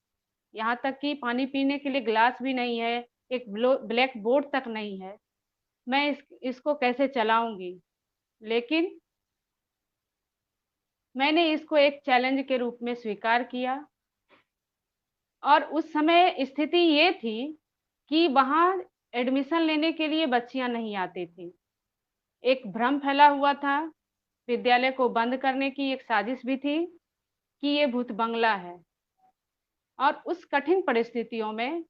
यहाँ तक कि पानी पीने के लिए गिलास भी नहीं है, एक ब्लैक बोर्ड तक नहीं है। मैं इसको कैसे चलाऊंगी? लेकिन मैंने इसको एक चैलेंज के रूप में स्वीकार किया, और उस समय स्थिति ये थी कि वहाँ एडमिशन लेने के लिए बच्चियां नहीं आती थी। एक भ्रम फैला हुआ था, विद्यालय को बंद करने की एक साजिश भी थी कि ये भूत बंगला है। और उस कठिन परिस्थितियों में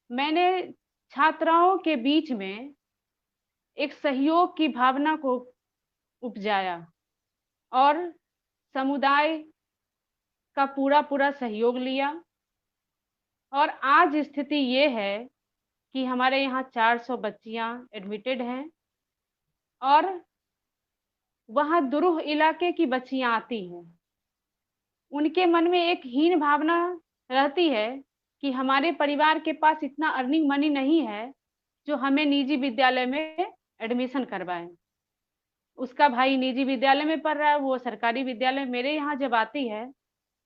मैंने छात्राओं के बीच में एक सहयोग की भावना को उपजाया और समुदाय का पूरा सहयोग लिया, और आज स्थिति ये है कि हमारे यहाँ 400 बच्चियां एडमिटेड हैं, और वहाँ दुरूह इलाके की बच्चियां आती हैं। उनके मन में एक हीन भावना रहती है कि हमारे परिवार के पास इतना अर्निंग मनी नहीं है जो हमें निजी विद्यालय में एडमिशन करवाएं। उसका भाई निजी विद्यालय में पढ़ रहा है, वो सरकारी विद्यालय मेरे यहाँ जब आती है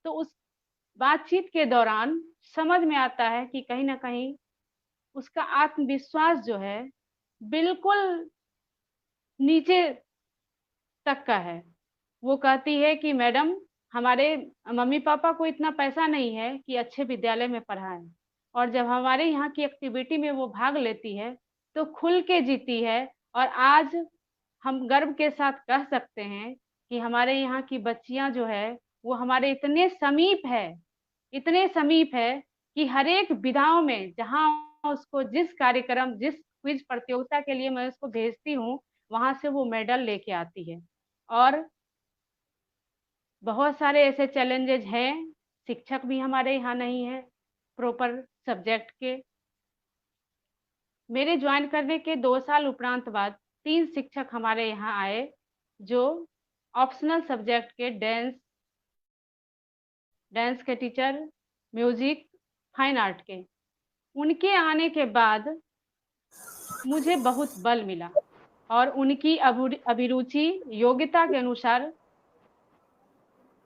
तो उस बातचीत के दौरान समझ में आता है कि कहीं ना कहीं उसका आत्मविश्वास जो है बिल्कुल नीचे तक का है। वो कहती है कि मैडम, हमारे मम्मी पापा को इतना पैसा नहीं है कि अच्छे विद्यालय में पढ़ाएं, और जब हमारे यहाँ की एक्टिविटी में वो भाग लेती है तो खुल के जीती है। और आज हम गर्व के साथ कह सकते हैं कि हमारे यहाँ की बच्चियां जो है वो हमारे इतने समीप है कि हर एक विधाओं में जहाँ उसको जिस कार्यक्रम, जिस क्विज प्रतियोगिता के लिए मैं उसको भेजती हूँ, वहां से वो मेडल लेके आती है। और बहुत सारे ऐसे चैलेंजेज हैं, शिक्षक भी हमारे यहाँ नहीं है प्रॉपर सब्जेक्ट के। मेरे ज्वाइन करने के 2 साल उपरांत बाद 3 शिक्षक हमारे यहाँ आए जो ऑप्शनल सब्जेक्ट के डांस के टीचर, म्यूजिक, फाइन आर्ट के। उनके आने के बाद मुझे बहुत बल मिला और उनकी अभिरुचि, योग्यता के अनुसार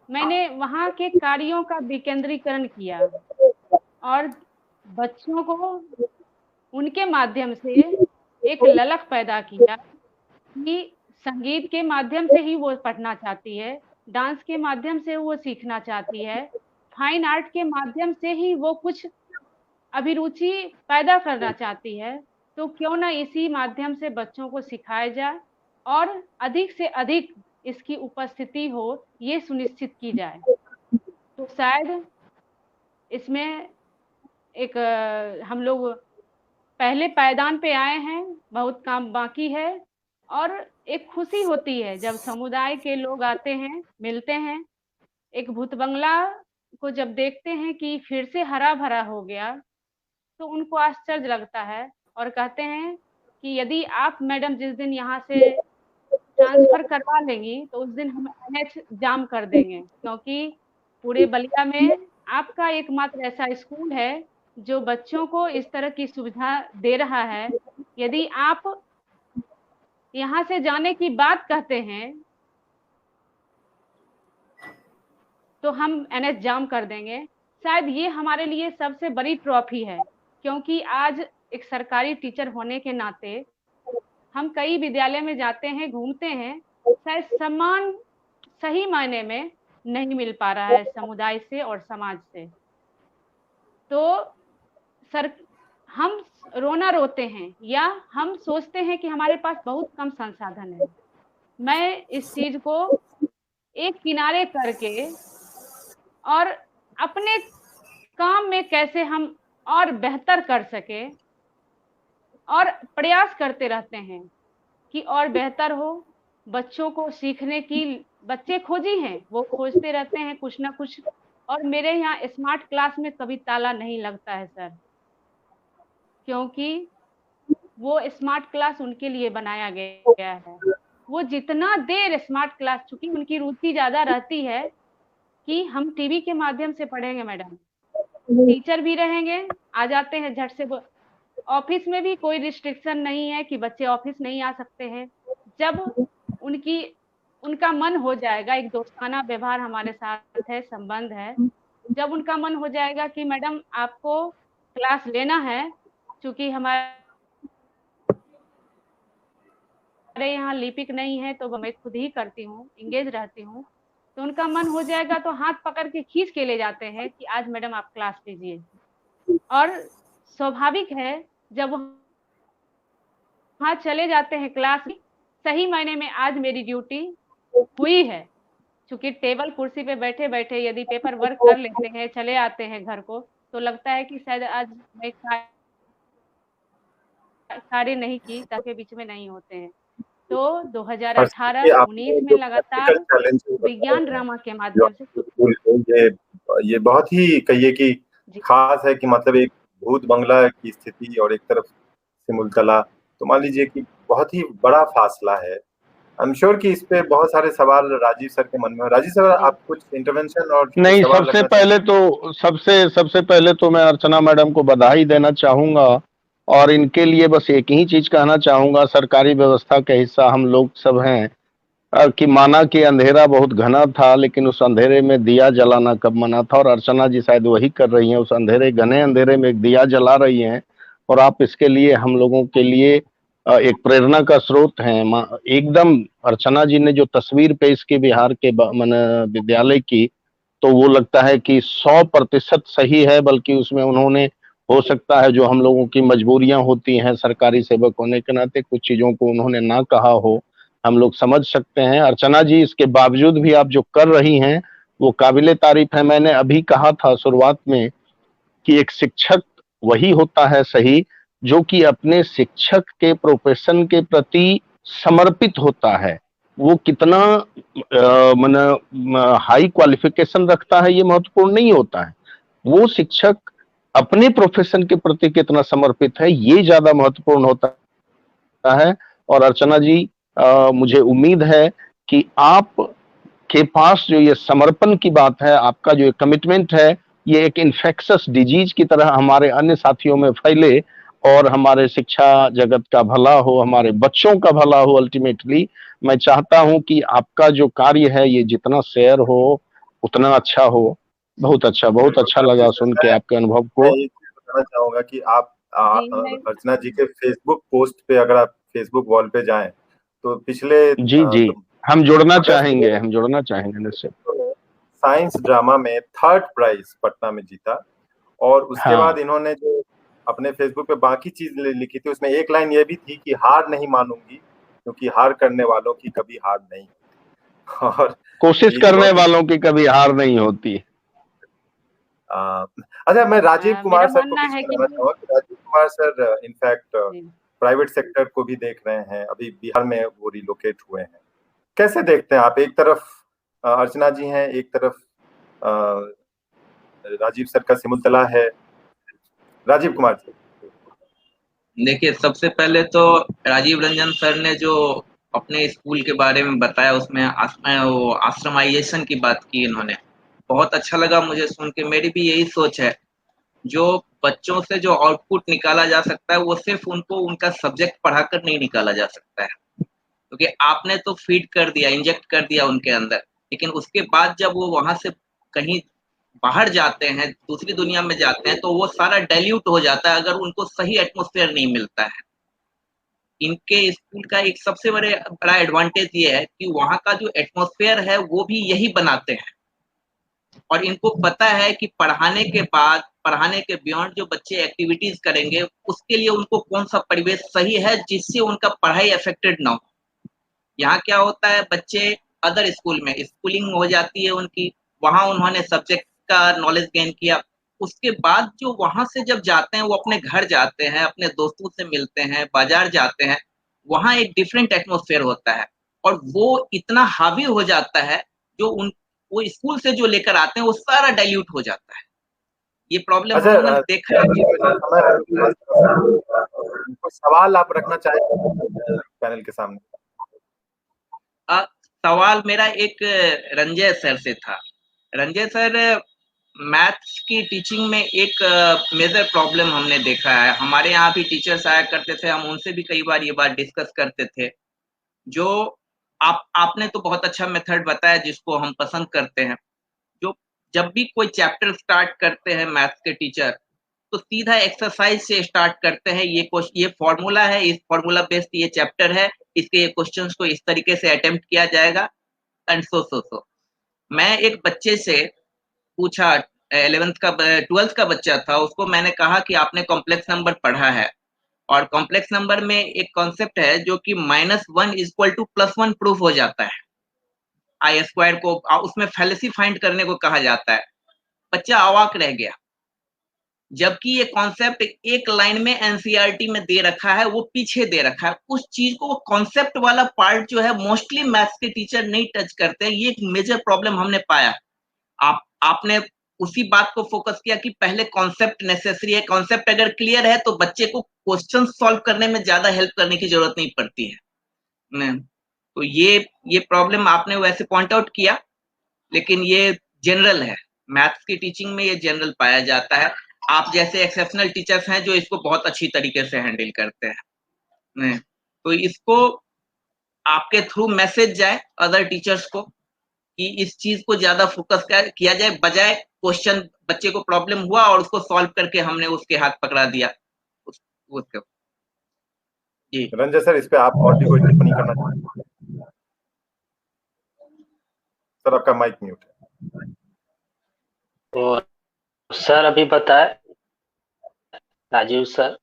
मैंने वहाँ के कार्यों का विकेंद्रीकरण किया और बच्चों को उनके माध्यम से एक ललक पैदा किया कि संगीत के माध्यम से ही वो पढ़ना चाहती है, डांस के माध्यम से वो सीखना चाहती है, फाइन आर्ट के माध्यम से ही वो कुछ अभिरुचि पैदा करना चाहती है। तो क्यों ना इसी माध्यम से बच्चों को सिखाया जाए और अधिक से अधिक इसकी उपस्थिति हो, ये सुनिश्चित की जाए। तो शायद इसमें एक हम लोग पहले पायदान पे आए हैं, बहुत काम बाकी है, और एक खुशी होती है जब समुदाय के लोग आते हैं, मिलते हैं। एक भूत बंगला को जब देखते हैं कि फिर से हरा भरा हो गया तो उनको आश्चर्य लगता है और कहते हैं कि यदि आप मैडम जिस दिन यहाँ से ट्रांसफर करवा लेंगी तो उस दिन हम NH जाम कर देंगे, क्योंकि पूरे बलिया में आपका एकमात्र ऐसा स्कूल है जो बच्चों को इस तरह की सुविधा दे रहा है। यदि आप यहाँ से जाने की बात कहते हैं तो हम NH जाम कर देंगे। शायद ये हमारे लिए सबसे बड़ी ट्रॉफी है, क्योंकि आज एक सरकारी टीचर होने के नाते हम कई विद्यालय में जाते हैं, घूमते हैं, शायद सम्मान सही मायने में नहीं मिल पा रहा है समुदाय से और समाज से। तो हम रोना रोते हैं या हम सोचते हैं कि हमारे पास बहुत कम संसाधन है। मैं इस चीज को एक किनारे करके और अपने काम में कैसे हम और बेहतर कर सके और प्रयास करते रहते हैं कि और बेहतर हो। बच्चों को सीखने की, बच्चे खोजी हैं, वो खोजते रहते हैं कुछ ना कुछ। और मेरे यहाँ स्मार्ट क्लास में कभी ताला नहीं लगता है सर, क्योंकि वो स्मार्ट क्लास उनके लिए बनाया गया है। वो जितना देर स्मार्ट क्लास, चूंकि उनकी रुचि ज्यादा रहती है कि हम टीवी के माध्यम से पढ़ेंगे मैडम, टीचर भी रहेंगे, आ जाते हैं झट से। ऑफिस में भी कोई रिस्ट्रिक्शन नहीं है कि बच्चे ऑफिस नहीं आ सकते हैं। जब उनका मन हो जाएगा, एक दोस्ताना व्यवहार हमारे साथ है, संबंध है। जब उनका मन हो जाएगा कि मैडम आपको क्लास लेना है, चूंकि हमारे यहाँ लिपिक नहीं है तो मैं खुद ही करती हूँ, इंगेज रहती हूँ, तो उनका मन हो जाएगा तो हाथ पकड़ के खींच के ले जाते हैं कि आज मैडम आप क्लास लीजिए। और स्वाभाविक है जब वहाँ चले जाते हैं क्लास, सही मायने में आज मेरी ड्यूटी हुई है। चूंकि टेबल कुर्सी पे बैठे बैठे यदि पेपर वर्क कर लेते हैं, चले आते हैं घर को, तो लगता है कि शायद आज मैं कार्य नहीं की, ताकि बीच में नहीं होते हैं। तो 2018-19 में लगातार विज्ञान ड्रामा के माध्यम से ये बहुत ही कहिए कि खास है कि मतलब एक भूत बंगला की स्थिति और एक तरफ सिमुलतला, तो मान लीजिए कि बहुत ही बड़ा फासला है। आई एम श्योर कि इस पे बहुत सारे सवाल राजीव सर के मन में। राजीव सर, आप कुछ इंटरवेंशन और नहीं, सबसे पहले तो मैं अर्चना मैडम को बधाई देना चाहूंगा और इनके लिए बस एक ही चीज कहना चाहूंगा, सरकारी व्यवस्था का हिस्सा हम लोग सब हैं, कि माना कि अंधेरा बहुत घना था, लेकिन उस अंधेरे में दिया जलाना कब मना था। और अर्चना जी शायद वही कर रही हैं, उस अंधेरे घने अंधेरे में एक दिया जला रही हैं। और आप इसके लिए हम लोगों के लिए एक प्रेरणा का स्रोत हैं। एकदम अर्चना जी ने जो तस्वीर पेश की बिहार के विद्यालय की, तो वो लगता है कि 100% सही है। बल्कि उसमें उन्होंने, हो सकता है जो हम लोगों की मजबूरियां होती हैं सरकारी सेवक होने के नाते, कुछ चीजों को उन्होंने ना कहा हो, हम लोग समझ सकते हैं। अर्चना जी, इसके बावजूद भी आप जो कर रही हैं वो काबिले तारीफ है। मैंने अभी कहा था शुरुआत में कि एक शिक्षक वही होता है सही जो कि अपने शिक्षक के प्रोफेशन के प्रति समर्पित होता है। वो कितना हाई क्वालिफिकेशन रखता है ये महत्वपूर्ण नहीं होता है, वो शिक्षक अपने प्रोफेशन के प्रति कितना समर्पित है ये ज्यादा महत्वपूर्ण होता है। और अर्चना जी, मुझे उम्मीद है कि आप के पास जो ये समर्पण की बात है, आपका जो कमिटमेंट है, ये एक इन्फेक्शस डिजीज की तरह हमारे अन्य साथियों में फैले और हमारे शिक्षा जगत का भला हो, हमारे बच्चों का भला हो। अल्टीमेटली मैं चाहता हूं कि आपका जो कार्य है ये जितना शेयर हो उतना अच्छा हो। बहुत अच्छा लगा सुन के आपके अनुभव को। मैं ये बताना चाहूंगा कि आप अर्चना जी के फेसबुक पोस्ट पे, अगर आप फेसबुक वॉल पे जाएं तो पिछले जी हम जुड़ना चाहेंगे निश्चित। साइंस ड्रामा में 3rd प्राइज पटना में जीता। और उसके बाद इन्होंने जो अपने फेसबुक पे बाकी चीज लिखी थी, उसमें एक लाइन ये भी थी कि हार नहीं मानूंगी क्योंकि हार करने वालों की कभी हार नहीं, और कोशिश करने वालों की कभी हार नहीं होती। अच्छा, मैं राजीव कुमार सर को कहना चाहूंगा कि Rajiv Kumar sir in fact private sector को भी देख रहे हैं, अभी बिहार में वो रिलोकेट हुए हैं। कैसे देखते हैं आप? एक तरफ अर्चना जी हैं, एक तरफ राजीव सर का सिमुलतला है। राजीव कुमार जी, देखिए, सबसे पहले तो राजीव रंजन सर ने जो अपने स्कूल के बारे में बताया, उसमें वो आश्रमाइजेशन की बात की इन्होंने, बहुत अच्छा लगा मुझे सुन के। मेरी भी यही सोच है, जो बच्चों से जो आउटपुट निकाला जा सकता है वो सिर्फ उनको उनका सब्जेक्ट पढ़ाकर नहीं निकाला जा सकता है, क्योंकि आपने तो फीड कर दिया, इंजेक्ट कर दिया उनके अंदर, लेकिन उसके बाद जब वो वहां से कहीं बाहर जाते हैं, दूसरी दुनिया में जाते हैं, तो वो सारा डाइल्यूट हो जाता है अगर उनको सही एटमॉस्फेयर नहीं मिलता है। इनके स्कूल का एक सबसे बड़ा एडवांटेज ये है कि वहाँ का जो एटमॉस्फेयर है वो भी यही बनाते हैं, और इनको पता है कि पढ़ाने के बाद, पढ़ाने के बियॉन्ड जो बच्चे एक्टिविटीज करेंगे, उसके लिए उनको कौन सा परिवेश सही है जिससे उनका पढ़ाई अफेक्टेड ना हो। यहाँ क्या होता है, बच्चे अदर स्कूल में स्कूलिंग हो जाती है उनकी, वहाँ उन्होंने सब्जेक्ट का नॉलेज गेन किया, उसके बाद जो वहां से जब जाते हैं वो अपने घर जाते हैं, अपने दोस्तों से मिलते हैं, बाजार जाते हैं, वहां एक डिफरेंट एटमॉस्फेयर होता है और वो इतना हावी हो जाता है, जो वो स्कूल से जो लेकर आते हैं वो सारा डाइल्यूट हो जाता है। ये प्रॉब्लम अच्छा, हमने देखा है। कोई सवाल आप रखना चाहेंगे पैनल के सामने? सवाल मेरा एक रंजय सर से था। रंजय सर, मैथ्स की टीचिंग में एक मेजर प्रॉब्लम हमने देखा है। हमारे यहाँ भी टीचर्स आया करते थे, हम उनसे भी कई बार ये बात डिस्कस करते थे। जो आपने तो बहुत अच्छा मेथड बताया जिसको हम पसंद करते हैं। जो जब भी कोई चैप्टर स्टार्ट करते हैं मैथ्स के टीचर, तो सीधा एक्सरसाइज से स्टार्ट करते हैं। ये फॉर्मूला है, इस फॉर्मूला बेस्ड ये चैप्टर है, इसके क्वेश्चंस को इस तरीके से अटेम्प्ट किया जाएगा एंड सो। मैं एक बच्चे से पूछा, 12th का बच्चा था, उसको मैंने कहा कि आपने कॉम्प्लेक्स नंबर पढ़ा है, और कॉम्प्लेक्स नंबर में एक कॉन्सेप्ट है जो कि -1 = +1 प्रूफ हो जाता है। आई स्क्वायर को उसमें फैलेसी फाइंड करने को कहा जाता है। बच्चा अवाक रह गया, जबकि ये कॉन्सेप्ट एक लाइन में एनसीईआरटी में दे रखा है, वो पीछे दे रखा है। उस चीज को, वो कॉन्सेप्ट वाला पार्ट जो है मोस्टली मैथ्स के टीचर नहीं टच करते हैं। ये एक मेजर प्रॉब्लम हमने पाया। आपने उसी बात को फोकस किया कि पहले कॉन्सेप्ट नेसेसरी है, कॉन्सेप्ट अगर क्लियर है तो बच्चे को क्वेश्चन सॉल्व करने में ज्यादा हेल्प करने की जरूरत नहीं पड़ती है। तो ये प्रॉब्लम आपने वैसे पॉइंट आउट किया, लेकिन ये जनरल है, मैथ्स की टीचिंग में ये जनरल पाया जाता है। आप जैसे एक्सेप्शनल टीचर्स हैं जो इसको बहुत अच्छी तरीके से हैंडल करते हैं। तो इसको आपके थ्रू मैसेज जाए अदर टीचर्स को कि इस चीज को ज्यादा फोकस किया जाए, बजाय क्वेश्चन बच्चे को प्रॉब्लम हुआ और उसको सॉल्व करके हमने उसके हाथ पकड़ा दिया उसको। जी रंजय सर, इस पे आप और भी कोई टिप्पणी करना चाहेंगे? सर आपका माइक म्यूट है। तो सर अभी बताए राजीव सर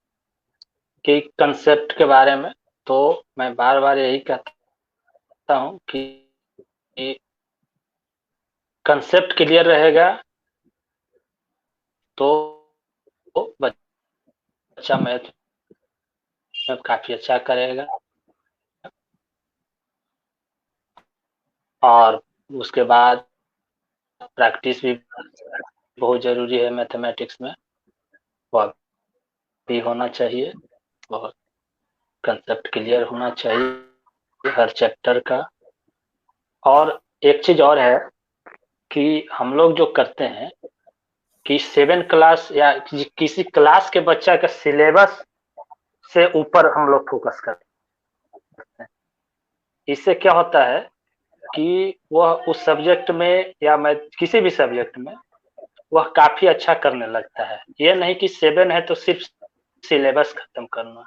कि कंसेप्ट के बारे में, तो मैं बार बार यही कहता हूँ कि कंसेप्ट क्लियर रहेगा तो बच्चा मैथ में काफी अच्छा करेगा, और उसके बाद प्रैक्टिस भी बहुत जरूरी है मैथमेटिक्स में, वह भी होना चाहिए, और कंसेप्ट क्लियर होना चाहिए हर चैप्टर का। और एक चीज और है कि हम लोग जो करते हैं कि 7 क्लास या किसी क्लास के बच्चा का सिलेबस से ऊपर हम लोग फोकस करते हैं। इससे क्या होता है कि वह उस सब्जेक्ट में या मैं किसी भी सब्जेक्ट में वह काफी अच्छा करने लगता है। ये नहीं कि 7 है तो सिर्फ सिलेबस खत्म करना,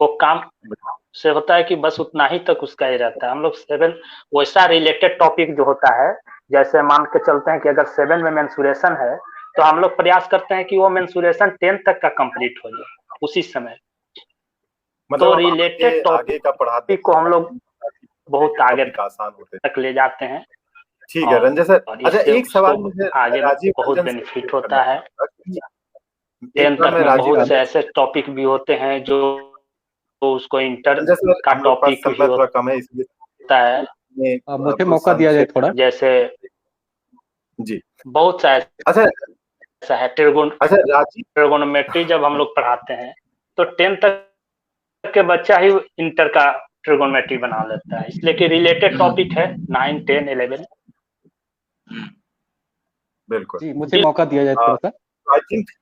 वो काम से होता है कि बस उतना ही तक उसका ही रहता है। हम लोग 7 वैसा रिलेटेड टॉपिक जो होता है, जैसे मान के चलते हैं कि अगर 7 में मेंसुरेशन है तो हम लोग प्रयास करते हैं कि वो मेंसुरेशन 10 तक का कंप्लीट हो जाए उसी समय। मतलब तो रिलेटेड आगे का पढ़ाते को हम लोग बहुत आगे आसान होते तक ले जाते हैं। ठीक है रंजय सर। अच्छा, एक सवाल मुझे आगे राजीव बहुत रंजन बेनिफिट होता है। 10th तक में बहुत से ऐसे टॉपिक भी होते हैं जो उसको इंटर का टॉपिक भी थोड़ा कम है, इसलिए होता है। मुझे मौका दिया जाए थोड़ा। जैसे जी बहुत सा अच्छा ऐसा है, ट्रिगोनोमेट्री जब हम लोग पढ़ाते हैं तो 10th तक के बच्चा ही इंटर का ट्रिगोनोमेट्री बना लेता है, इसलिए कि रिलेटेड टॉपिक है 9, 10, 11। बिल्कुल जी, मुझे मौका दिया जाए थोड़ा सा।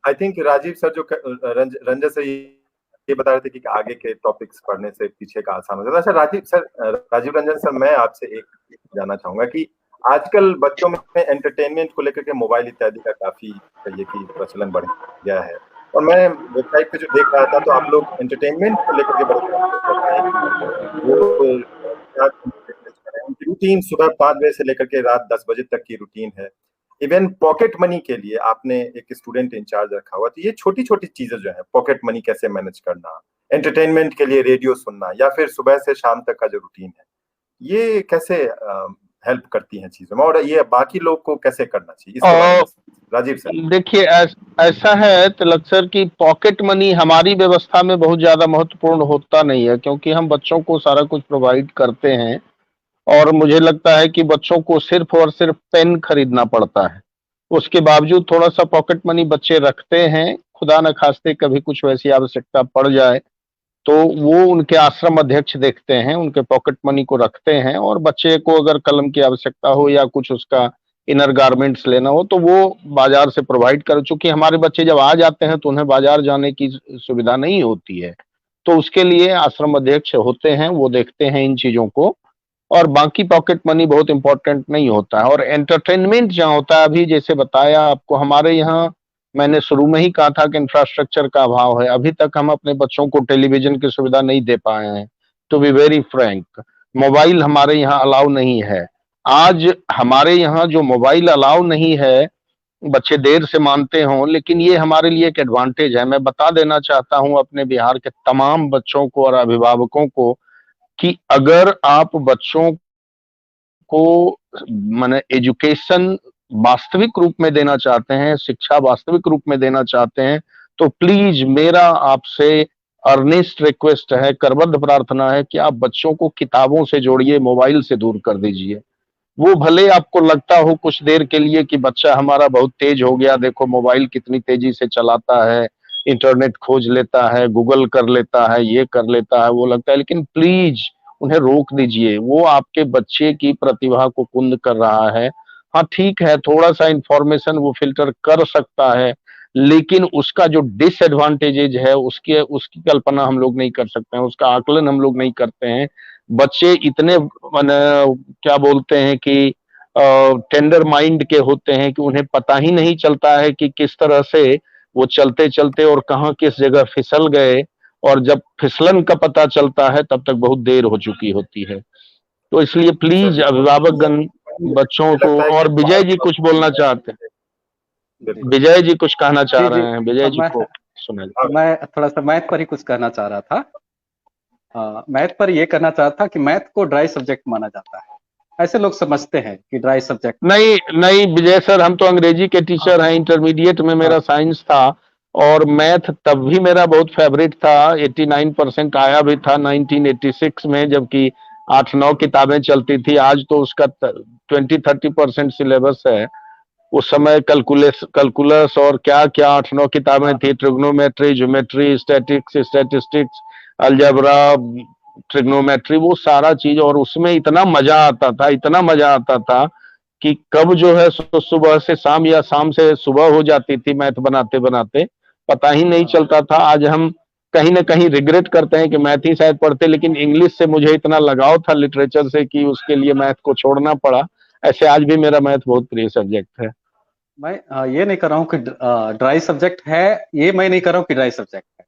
आई थिंक राजीव सर जो रंजन सर ये बता रहे थे कि आगे के टॉपिक्स पढ़ने से पीछे का आसान हो जाता है। अच्छा राजीव रंजन सर, मैं आपसे एक जानना चाहूंगा कि आजकल बच्चों में एंटरटेनमेंट को लेकर के मोबाइल इत्यादि का काफी कहिए कि प्रचलन बढ़ गया है। और मैं वेबसाइट पे जो देख रहा था, तो आप लोग एंटरटेनमेंट को लेकर के बड़े करते हैं कि वो उनकी रूटीन सुबह 5 बजे से लेकर के रात 10 बजे तक की रूटीन है। इवन पॉकेट मनी के लिए आपने एक स्टूडेंट इंचार्ज रखा हुआ, तो ये छोटी छोटी चीजें जो है, पॉकेट मनी कैसे मैनेज करना, एंटरटेनमेंट के लिए रेडियो सुनना, या फिर सुबह से शाम तक का जो रूटीन है, ये कैसे हेल्प करती हैं चीजों में, और ये बाकी लोग को कैसे करना चाहिए, इसके बारे में राजीव सर। देखिए ऐसा है तिलक सर की पॉकेट मनी हमारी व्यवस्था में बहुत ज्यादा महत्वपूर्ण होता नहीं है, क्योंकि हम बच्चों को सारा कुछ प्रोवाइड करते हैं और मुझे लगता है कि बच्चों को सिर्फ और सिर्फ पेन खरीदना पड़ता है। उसके बावजूद थोड़ा सा पॉकेट मनी बच्चे रखते हैं, खुदा न खास्ते कभी कुछ वैसी आवश्यकता पड़ जाए तो वो उनके आश्रम अध्यक्ष देखते हैं, उनके पॉकेट मनी को रखते हैं, और बच्चे को अगर कलम की आवश्यकता हो या कुछ उसका इनर गारमेंट्स लेना हो तो वो बाजार से प्रोवाइड कर, चूंकि हमारे बच्चे जब आ जाते हैं तो उन्हें बाजार जाने की सुविधा नहीं होती है, तो उसके लिए आश्रम अध्यक्ष होते हैं, वो देखते हैं इन चीजों को, और बाकी पॉकेट मनी बहुत इंपॉर्टेंट नहीं होता है। और एंटरटेनमेंट जहाँ होता है, अभी जैसे बताया आपको, हमारे यहाँ मैंने शुरू में ही कहा था कि इंफ्रास्ट्रक्चर का अभाव है, अभी तक हम अपने बच्चों को टेलीविजन की सुविधा नहीं दे पाए हैं, to be very frank. Mobile हमारे यहाँ अलाउ नहीं है। आज हमारे यहाँ जो मोबाइल अलाउ नहीं है, बच्चे देर से मानते हों, लेकिन ये हमारे लिए एक एडवांटेज है। मैं बता देना चाहता हूँ अपने बिहार के तमाम बच्चों को और अभिभावकों को कि अगर आप बच्चों को माने एजुकेशन वास्तविक रूप में देना चाहते हैं, शिक्षा वास्तविक रूप में देना चाहते हैं, तो प्लीज मेरा आपसे अर्नेस्ट रिक्वेस्ट है, करबद्ध प्रार्थना है कि आप बच्चों को किताबों से जोड़िए, मोबाइल से दूर कर दीजिए। वो भले आपको लगता हो कुछ देर के लिए कि बच्चा हमारा बहुत तेज हो गया, देखो मोबाइल कितनी तेजी से चलाता है, इंटरनेट खोज लेता है, गूगल कर लेता है, ये कर लेता है, वो लगता है, लेकिन प्लीज उन्हें रोक दीजिए। वो आपके बच्चे की प्रतिभा को कुंद कर रहा है। हाँ ठीक है, थोड़ा सा इंफॉर्मेशन वो फिल्टर कर सकता है, लेकिन उसका जो डिसएडवांटेजेज है उसकी कल्पना हम लोग नहीं कर सकते हैं, उसका आकलन हम लोग नहीं करते हैं। बच्चे इतने क्या बोलते हैं कि टेंडर माइंड के होते हैं कि उन्हें पता ही नहीं चलता है कि किस तरह से वो चलते चलते और कहाँ किस जगह फिसल गए, और जब फिसलन का पता चलता है तब तक बहुत देर हो चुकी होती है। तो इसलिए प्लीज अभिभावकगण बच्चों को, और विजय जी कुछ बोलना चाहते हैं, विजय जी कुछ कहना चाह रहे हैं, विजय जी को सुना। मैं थोड़ा सा मैथ पर ही कुछ कहना चाह रहा था। मैथ पर ये कहना चाहता कि मैथ को ड्राई सब्जेक्ट माना जाता है, ऐसे लोग समझते हैं कि ड्राई सब्जेक्ट। नहीं नहीं विजय सर, हम तो अंग्रेजी के टीचर हैं, इंटरमीडिएट में मेरा साइंस था और मैथ तब भी मेरा बहुत फेवरेट था, 89% आया भी था 1986 में, जबकि 8-9 किताबें चलती थी। आज तो उसका 20-30% सिलेबस है। उस समय कैलकुलस और क्या क्या 8-9 किताबें थी, trigonometry, geometry, statistics, algebra, trigonometry, वो सारा चीज, और उसमें इतना मजा आता था, इतना मजा आता था कि कब जो है सुबह से शाम या शाम से सुबह हो जाती थी मैथ बनाते बनाते, पता ही नहीं चलता था। आज हम कहीं ना कहीं रिग्रेट करते हैं कि मैथ ही शायद पढ़ते, लेकिन इंग्लिश से मुझे इतना लगाव था लिटरेचर से कि उसके लिए मैथ को छोड़ना पड़ा। ऐसे आज भी मेरा मैथ बहुत प्रिय सब्जेक्ट है। मैं ये नहीं कर रहा हूँ कि ड्राई सब्जेक्ट है, ये मैं नहीं कर रहा हूँ कि ड्राई सब्जेक्ट है।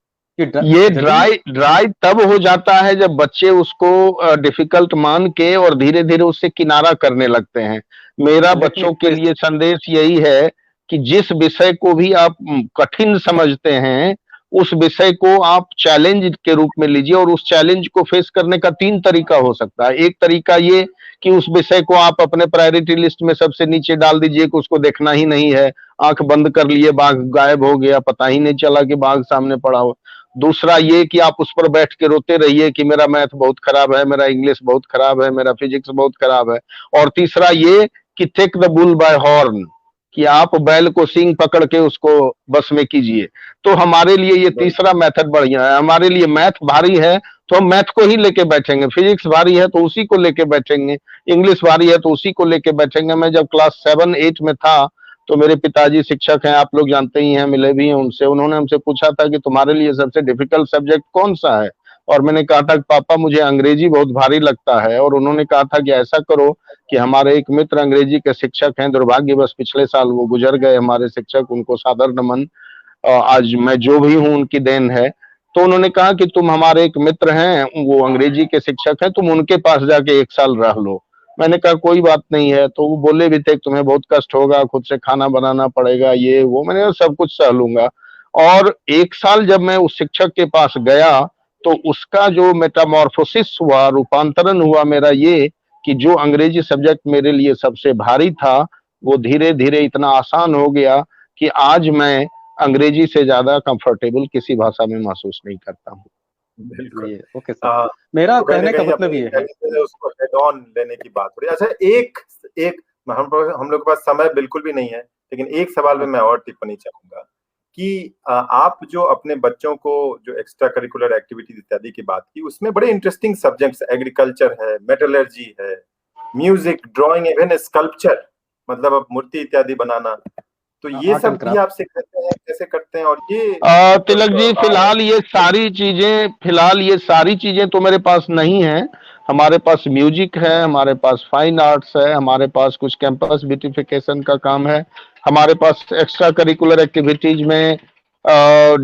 ये ड्राई तब हो जाता है जब बच्चे उसको डिफिकल्ट मान के और धीरे धीरे उससे किनारा करने लगते हैं। मेरा बच्चों के लिए संदेश यही है कि जिस विषय को भी आप कठिन समझते हैं, उस विषय को आप चैलेंज के रूप में लीजिए, और उस चैलेंज को फेस करने का 3 तरीका हो सकता है। एक तरीका ये कि उस विषय को आप अपने प्रायोरिटी लिस्ट में सबसे नीचे डाल दीजिए कि उसको देखना ही नहीं है, आंख बंद कर लिए, बाघ गायब हो गया, पता ही नहीं चला कि बाघ सामने पड़ा हो। दूसरा ये कि आप उस पर बैठ के रोते रहिए कि मेरा मैथ बहुत खराब है, मेरा इंग्लिश बहुत खराब है, मेरा फिजिक्स बहुत खराब है। और तीसरा ये कि take the bull by horn, कि आप बैल को सींग पकड़ के उसको बस में कीजिए। तो हमारे लिए ये तीसरा मेथड बढ़िया है। हमारे लिए मैथ भारी है तो हम मैथ को ही लेके बैठेंगे, फिजिक्स भारी है तो उसी को लेके बैठेंगे, इंग्लिश भारी है तो उसी को लेके बैठेंगे। मैं जब क्लास 7-8 में था तो मेरे पिताजी शिक्षक हैं, आप लोग जानते ही हैं, मिले भी हैं उनसे। उन्होंने हमसे पूछा था कि तुम्हारे लिए सबसे डिफिकल्ट सब्जेक्ट कौन सा है, और मैंने कहा था कि पापा मुझे अंग्रेजी बहुत भारी लगता है, और उन्होंने कहा था कि ऐसा करो कि हमारे एक मित्र अंग्रेजी के शिक्षक हैं, दुर्भाग्यवश पिछले साल वो गुजर गए हमारे शिक्षक, उनको सादर नमन, आज मैं जो भी हूँ उनकी देन है। तो उन्होंने कहा कि तुम हमारे एक मित्र हैं, वो अंग्रेजी के शिक्षक हैं, तुम उनके पास जाके 1 साल रह लो। मैंने कहा कोई बात नहीं है। तो वो बोले भी थे कि तुम्हें बहुत कष्ट होगा, खुद से खाना बनाना पड़ेगा, ये वो। मैंने कहा सब कुछ सह लूंगा। और 1 साल जब मैं उस शिक्षक के पास गया, तो उसका जो मेटामॉर्फोसिस हुआ, रूपांतरण हुआ मेरा, ये कि जो अंग्रेजी सब्जेक्ट मेरे लिए सबसे भारी था, वो धीरे-धीरे इतना आसान हो गया कि आज मैं अंग्रेजी से ज्यादा कंफर्टेबल किसी भाषा में महसूस नहीं करता हूँ। बिल्कुल। ओके सर, मेरा तो कहीं न कहने का कहीं मतलब अपनी ये है। चैलेंज जो है उसको हेड ऑन लेने की बात हो रही है। अच्छा, एक हम लोग के पास समय बिल्कुल भी नहीं है, लेकिन एक सवाल पे मैं और टिप्पणी चाहूँगा कि आप जो अपने बच्चों को जो एक्स्ट्रा करिकुलर एक्टिविटीज इत्यादि की बात की, उसमें बड़े इंटरेस्टिंग सब्जेक्ट्स एग्रीकल्चर है, मेटलर्जी है, म्यूजिक, ड्राइंग, इवन स्कल्पचर, मतलब अब मूर्ति इत्यादि बनाना, तो ये आर्ट सब एंड भी क्राफ्ट। आप सिखाते हैं, कैसे करते हैं? और ये तिलक जी, फिलहाल ये सारी चीजें तो मेरे पास नहीं है। हमारे पास म्यूजिक है, हमारे पास फाइन आर्ट्स है, हमारे पास कुछ कैंपस ब्यूटिफिकेशन का काम है, हमारे पास एक्स्ट्रा करिकुलर एक्टिविटीज में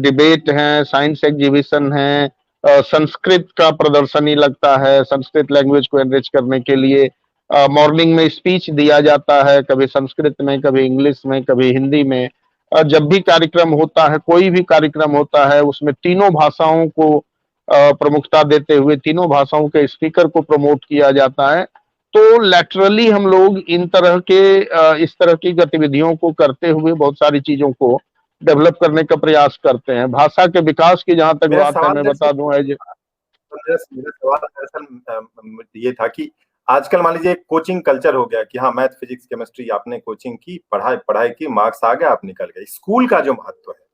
डिबेट है, साइंस एग्जीबिशन है, संस्कृत का प्रदर्शनी लगता है, संस्कृत लैंग्वेज को एनरिच करने के लिए मॉर्निंग में स्पीच दिया जाता है, कभी संस्कृत में, कभी इंग्लिश में, कभी हिंदी में। जब भी कार्यक्रम होता है, कोई भी कार्यक्रम होता है, उसमें तीनों भाषाओं को प्रमुखता देते हुए तीनों भाषाओं के स्पीकर को प्रमोट किया जाता है। तो लैटरली हम लोग इस तरह की गतिविधियों को करते हुए बहुत सारी चीजों को डेवलप करने का प्रयास करते हैं। भाषा के विकास की जहां तक मेरा बात है, सवाल मैं बता दूं मेरा सवाल दरअसल ये था कि आजकल मान लीजिए कोचिंग कल्चर हो गया कि हाँ, मैथ, फिजिक्स, केमिस्ट्री आपने कोचिंग की, पढ़ाई की, मार्क्स आ गए, आप निकल गए। स्कूल का जो महत्व है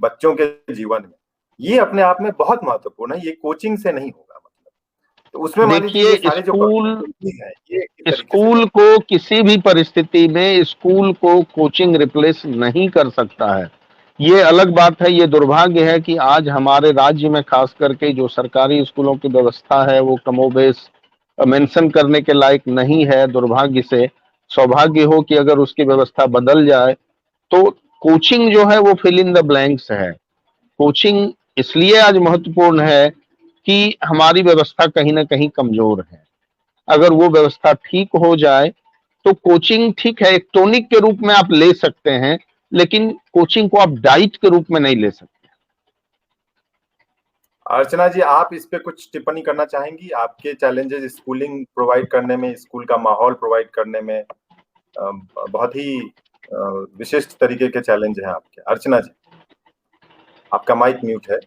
बच्चों के जीवन में, ये अपने आप में बहुत महत्वपूर्ण है, ये कोचिंग से नहीं होगा। मतलब तो उसमें मान लीजिए ये देखिए, सारे जो एक्टिविटीज हैं, ये किस तरीके से स्कूल को किसी भी परिस्थिति में स्कूल को कोचिंग रिप्लेस नहीं कर सकता है। ये अलग बात है। ये दुर्भाग्य है कि आज हमारे राज्य में खास करके जो सरकारी स्कूलों की व्यवस्था है, वो कमोबेश मेंशन करने के लायक नहीं है, दुर्भाग्य से। सौभाग्य हो कि अगर उसकी व्यवस्था बदल जाए, तो कोचिंग जो है वो फिल इन द ब्लैंक्स है। कोचिंग इसलिए आज महत्वपूर्ण है कि हमारी व्यवस्था कहीं ना कहीं कमजोर है। अगर वो व्यवस्था ठीक हो जाए, तो कोचिंग ठीक है, एक टॉनिक के रूप में आप ले सकते हैं, लेकिन कोचिंग को आप डाइट के रूप में नहीं ले सकते। अर्चना जी, आप इस पे कुछ टिप्पणी करना चाहेंगी? आपके चैलेंजेस स्कूलिंग प्रोवाइड करने में, स्कूल का माहौल प्रोवाइड करने में बहुत ही विशिष्ट तरीके के चैलेंज हैं आपके। अर्चना जी, आपका माइक म्यूट है।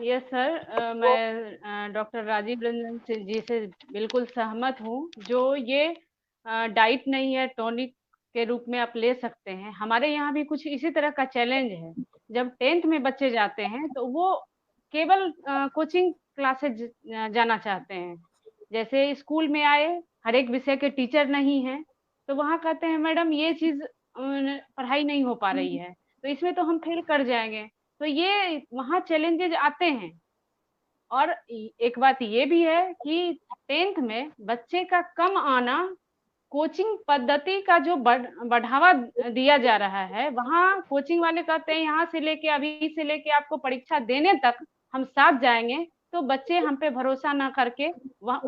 यस सर, मैं डॉक्टर राजीव रंजन जी से बिल्कुल सहमत हूँ। जो ये डाइट नहीं है, टॉनिक के रूप में आप ले सकते हैं। हमारे यहाँ भी कुछ इसी तरह का चैलेंज है। जब 10th में बच्चे जाते हैं तो वो केवल कोचिंग क्लासेज जाना चाहते हैं। जैसे स्कूल में आए, हर एक विषय के टीचर नहीं हैं, तो वहाँ कहते हैं मैडम ये चीज पढ़ाई नहीं हो पा रही है, तो इसमें तो हम फेल कर जाएंगे। तो ये वहाँ चैलेंजेज आते हैं। और एक बात ये भी है कि 10th में बच्चे का कम आना, कोचिंग पद्धति का जो बढ़ावा दिया जा रहा है, वहाँ कोचिंग वाले कहते हैं यहाँ से लेके, अभी से लेके आपको परीक्षा देने तक हम साथ जाएंगे। तो बच्चे हम पे भरोसा ना करके वहाँ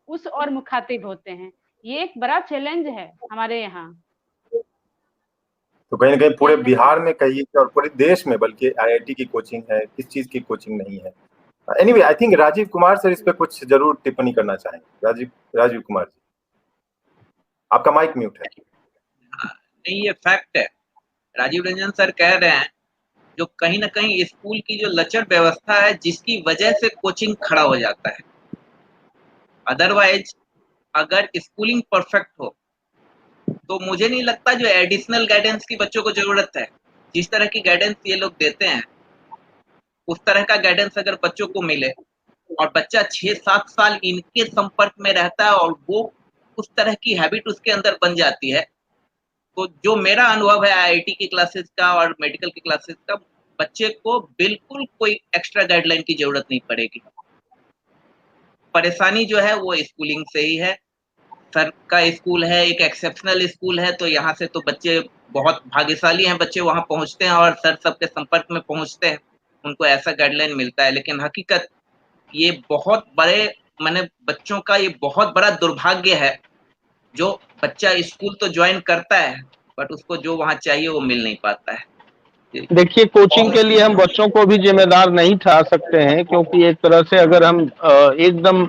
उस और मुखातिब होते हैं। ये एक बड़ा चैलेंज है हमारे यहाँ। तो कहीं ना कहीं पूरे बिहार में कहिए और पूरे देश में, बल्कि आईआईटी की कोचिंग है, किस चीज की कोचिंग नहीं है। Anyway, I think Rajiv Kumar sir इस पे कुछ जरूर टिप्पणी करना चाहेंगे। राजीव कुमार जी, आपका माइक म्यूट है। नहीं, ये फैक्ट है। राजीव रंजन सर कह रहे हैं, जो कहीं ना कहीं स्कूल की जो लचर व्यवस्था है, जिसकी वजह से कोचिंग खड़ा हो जाता है। अदरवाइज अगर स्कूलिंग परफेक्ट हो, तो मुझे नहीं लगता जो एडिशनल गाइडेंस की बच्चों को जरूरत है। जिस तरह की गाइडेंस ये लोग देते हैं, उस तरह का गाइडेंस अगर बच्चों को मिले और बच्चा 6-7 साल इनके संपर्क में रहता है और वो उस तरह की हैबिट उसके अंदर बन जाती है, तो जो मेरा अनुभव है आईआईटी की क्लासेस का और मेडिकल की क्लासेस का, बच्चे को बिल्कुल कोई एक्स्ट्रा गाइडलाइन की जरूरत नहीं पड़ेगी। परेशानी जो है वो स्कूलिंग से ही है। सर का स्कूल है, एक एक्सेप्शनल स्कूल है, तो यहाँ से तो बच्चे बहुत भाग्यशाली हैं, बच्चे वहाँ पहुँचते हैं और सर सबके संपर्क में पहुँचते हैं, उनको ऐसा गाइडलाइन मिलता है। लेकिन हकीकत ये बहुत बड़े माने बच्चों का ये बहुत बड़ा दुर्भाग्य है, जो बच्चा स्कूल तो ज्वाइन करता है बट उसको जो वहाँ चाहिए वो मिल नहीं पाता है। देखिए, कोचिंग के लिए हम बच्चों को भी जिम्मेदार नहीं ठहरा सकते हैं, क्योंकि एक तरह से अगर हम एकदम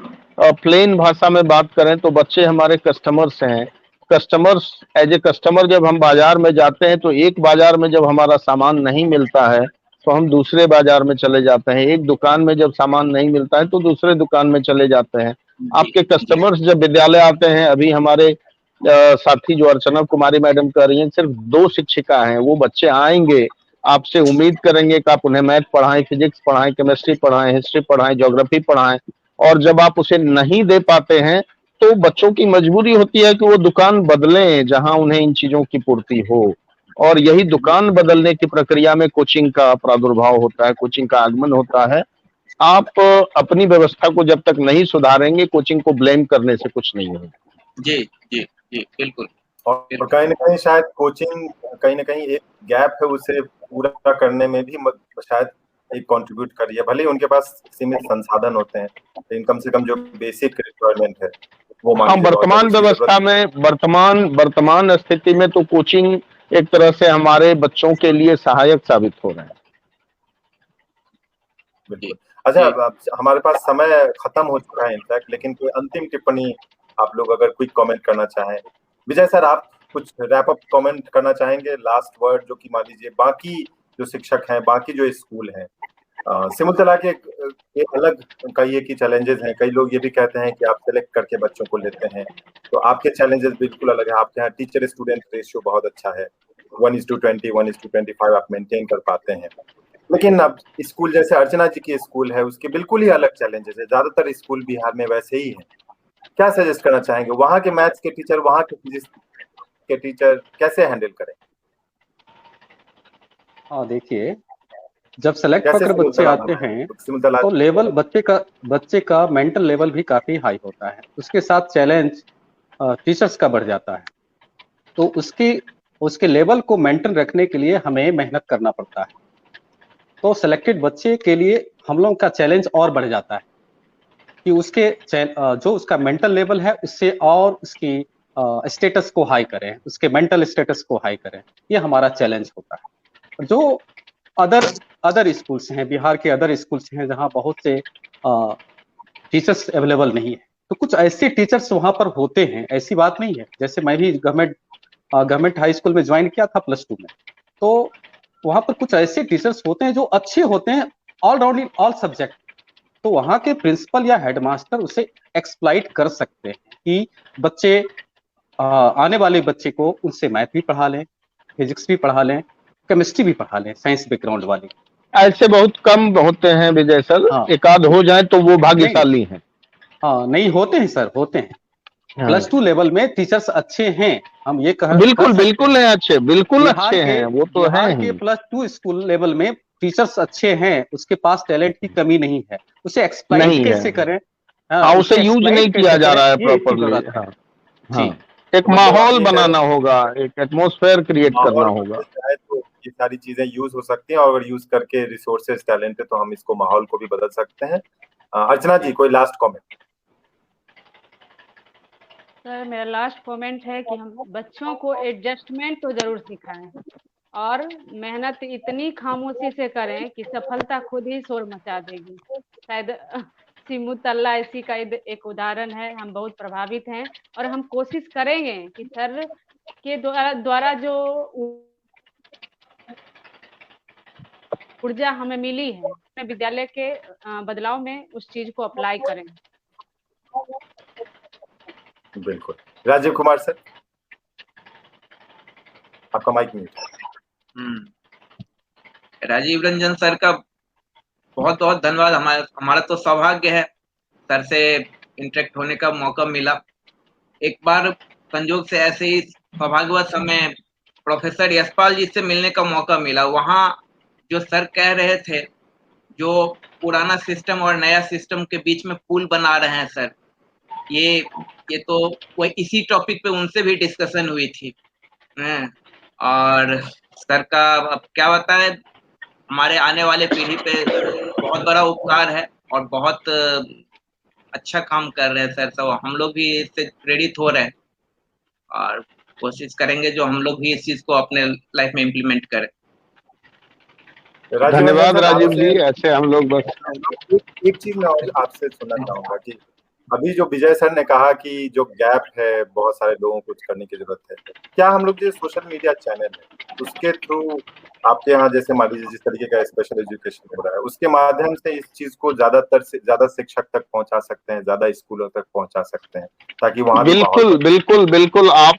प्लेन भाषा में बात करें तो बच्चे हमारे कस्टमर्स हैं। कस्टमर्स, एज ए कस्टमर जब हम बाजार में जाते हैं तो एक बाजार में जब हमारा सामान नहीं मिलता है तो हम दूसरे बाजार में चले जाते हैं, एक दुकान में जब सामान नहीं मिलता है तो दूसरे दुकान में चले जाते हैं। आपके कस्टमर्स जब विद्यालय आते हैं, अभी हमारे साथी जो अर्चना कुमारी मैडम कह रही हैं, सिर्फ 2 शिक्षिका हैं, वो बच्चे आएंगे, आपसे उम्मीद करेंगे कि आप उन्हें मैथ पढ़ाएं, फिजिक्स पढ़ाएं, केमिस्ट्री पढ़ाएं, हिस्ट्री पढ़ाएं, ज्योग्राफी पढ़ाएं, और जब आप उसे नहीं दे पाते हैं तो बच्चों की मजबूरी होती है कि वो दुकान बदलें जहां उन्हें इन चीजों की पूर्ति हो। और यही दुकान बदलने की प्रक्रिया में कोचिंग का प्रादुर्भाव होता है, कोचिंग का आगमन होता है। आप अपनी व्यवस्था को जब तक नहीं सुधारेंगे, कोचिंग को ब्लेम करने से कुछ नहीं होगा। जी जी जी बिल्कुल। और कहीं ना कहीं शायद कोचिंग कहीं ना कहीं एक गैप है उसे पूरा करने में भी शायद एक कंट्रीब्यूट कर रही है। भले ही उनके पास सीमित संसाधन होते हैं, लेकिन कम से कम जो बेसिक रिक्वायरमेंट है वो हाँ, वर्तमान व्यवस्था में, वर्तमान स्थिति में तो कोचिंग एक तरह से हमारे बच्चों के लिए सहायक साबित हो रहे हैं। बिल्कुल। अच्छा, हमारे पास समय खत्म हो चुका है इनफैक्ट, लेकिन कोई अंतिम टिप्पणी आप लोग अगर क्विक कमेंट करना चाहें। विजय सर, आप कुछ रैप अप कमेंट करना चाहेंगे, लास्ट वर्ड, जो कि मान लीजिए बाकी जो शिक्षक हैं, बाकी जो स्कूल हैं, सिमुलतला के एक अलग कहिए कि चैलेंजेस हैं। कई लोग ये भी कहते हैं कि आप सेलेक्ट करके बच्चों को लेते हैं, तो आपके चैलेंजेस बिल्कुल अलग है। आपके यहाँ टीचर स्टूडेंट रेशियो बहुत अच्छा है, 1:20, 1:25 आप मेंटेन कर पाते हैं। लेकिन अब स्कूल जैसे अर्चना जी की स्कूल है, उसके बिल्कुल ही अलग चैलेंजेस है। ज्यादातर स्कूल बिहार में वैसे ही हैं। क्या सजेस्ट करना चाहेंगे, वहाँ के मैथ्स के टीचर, वहाँ के फिजिक्स के टीचर कैसे हैंडल करें? हाँ, देखिए, जब सेलेक्ट होकर बच्चे आते हैं तो लेवल बच्चे का मेंटल लेवल भी काफी हाई होता है, उसके साथ चैलेंज टीचर्स का बढ़ जाता है। तो उसके लेवल को मेंटेन रखने के लिए हमें मेहनत करना पड़ता है। तो सेलेक्टेड बच्चे के लिए हम लोगों का चैलेंज और बढ़ जाता है कि जो उसका मेंटल लेवल है उससे और उसकी स्टेटस को हाई करें, उसके मेंटल स्टेटस को हाई करें, ये हमारा चैलेंज होता है। जो अदर स्कूल्स हैं, बिहार के अदर स्कूल्स हैं जहाँ बहुत से टीचर्स अवेलेबल नहीं है, तो कुछ ऐसे टीचर्स वहाँ पर होते हैं, ऐसी बात नहीं है। जैसे मैं भी गवर्नमेंट हाई स्कूल में ज्वाइन किया था +2 में, तो वहाँ पर कुछ ऐसे टीचर्स होते हैं जो अच्छे होते हैं all round in all subject. तो वहाँ के प्रिंसिपल या हेडमास्टर उसे एक्सप्लॉइट कर सकते हैं कि बच्चे आने वाले बच्चे को उनसे मैथ भी पढ़ा लें, फिजिक्स भी पढ़ा लें, केमिस्ट्री भी पढ़ा लें, साइंस बैकग्राउंड वाले। ऐसे बहुत कम होते हैं विजय सर। हाँ। एकाध हो जाए तो वो भाग्यशाली हैं। हाँ, नहीं होते हैं सर, होते हैं। हाँ। +2 लेवल में टीचर्स अच्छे हैं, हम ये बिल्कुल हैं अच्छे, बिल्कुल अच्छे हैं, वो तो है। के +2 स्कूल लेवल में टीचर्स अच्छे हैं, उसके पास टैलेंट की कमी नहीं है, उसे एक्सप्लॉइट कैसे करें? हाँ, उसे यूज नहीं किया जा रहा है प्रॉपर्ली। हाँ, एक माहौल बनाना होगा, एक एटमॉस्फेयर क्रिएट करना होगा, तो ये सारी चीजें यूज हो सकती हैं। और अगर यूज करके रिसोर्सेज, टैलेंट है, तो हम इसको माहौल को भी बदल सकते हैं। अर्चना जी, कोई लास्ट कमेंट? सर, मेरा लास्ट कमेंट है कि हम बच्चों को एडजस्टमेंट तो जरूर सिखाएं और मेहनत इतनी खामोशी से करें कि सफलता खुद ही शोर मचा देगी। शायद सिमुलतला इसी का एक उदाहरण है। हम बहुत प्रभावित हैं और हम कोशिश करेंगे कि सर के द्वारा जो ऊर्जा हमें मिली है विद्यालय के बदलाव में उस चीज को अप्लाई करें। बिल्कुल। राजीव कुमार सर, आपका mic mute. Rajiv Ranjan sir का बहुत बहुत धन्यवाद। हमारा तो सौभाग्य है सर से इंटरेक्ट होने का मौका मिला। एक बार संजोग से ऐसे ही सौभाग्यवश हमें प्रोफेसर यशपाल जी से मिलने का मौका मिला। वहाँ जो सर कह रहे थे, जो पुराना सिस्टम और नया सिस्टम के बीच में पुल बना रहे हैं सर, ये तो वही इसी टॉपिक पे उनसे भी डिस्कशन हुई थी। और सर का अब क्या बताएं, हमारे आने वाले पीढ़ी पे बहुत बड़ा उपकार है और बहुत अच्छा काम कर रहे हैं सर, तो हम लोग भी इससे प्रेरित हो रहे हैं और कोशिश करेंगे जो हम लोग भी इस चीज को अपने लाइफ में इम्प्लीमेंट करें। धन्यवाद राजीव जी। ऐसे हम लोग बस एक चीज मैं और आपसे सुनना चाहूंगा कि अभी जो विजय सर ने कहा कि जो गैप है, बहुत सारे लोगों को कुछ करने की जरूरत है, क्या हम लोग जो सोशल मीडिया चैनल है उसके थ्रू आपके यहाँ जैसे मान लीजिए जिस तरीके का स्पेशल एजुकेशन हो रहा है उसके माध्यम से इस चीज को ज्यादातर से ज्यादा शिक्षक तक पहुंचा सकते हैं, ज्यादा स्कूलों तक पहुंचा सकते हैं ताकि वहां बिल्कुल बिल्कुल बिल्कुल आप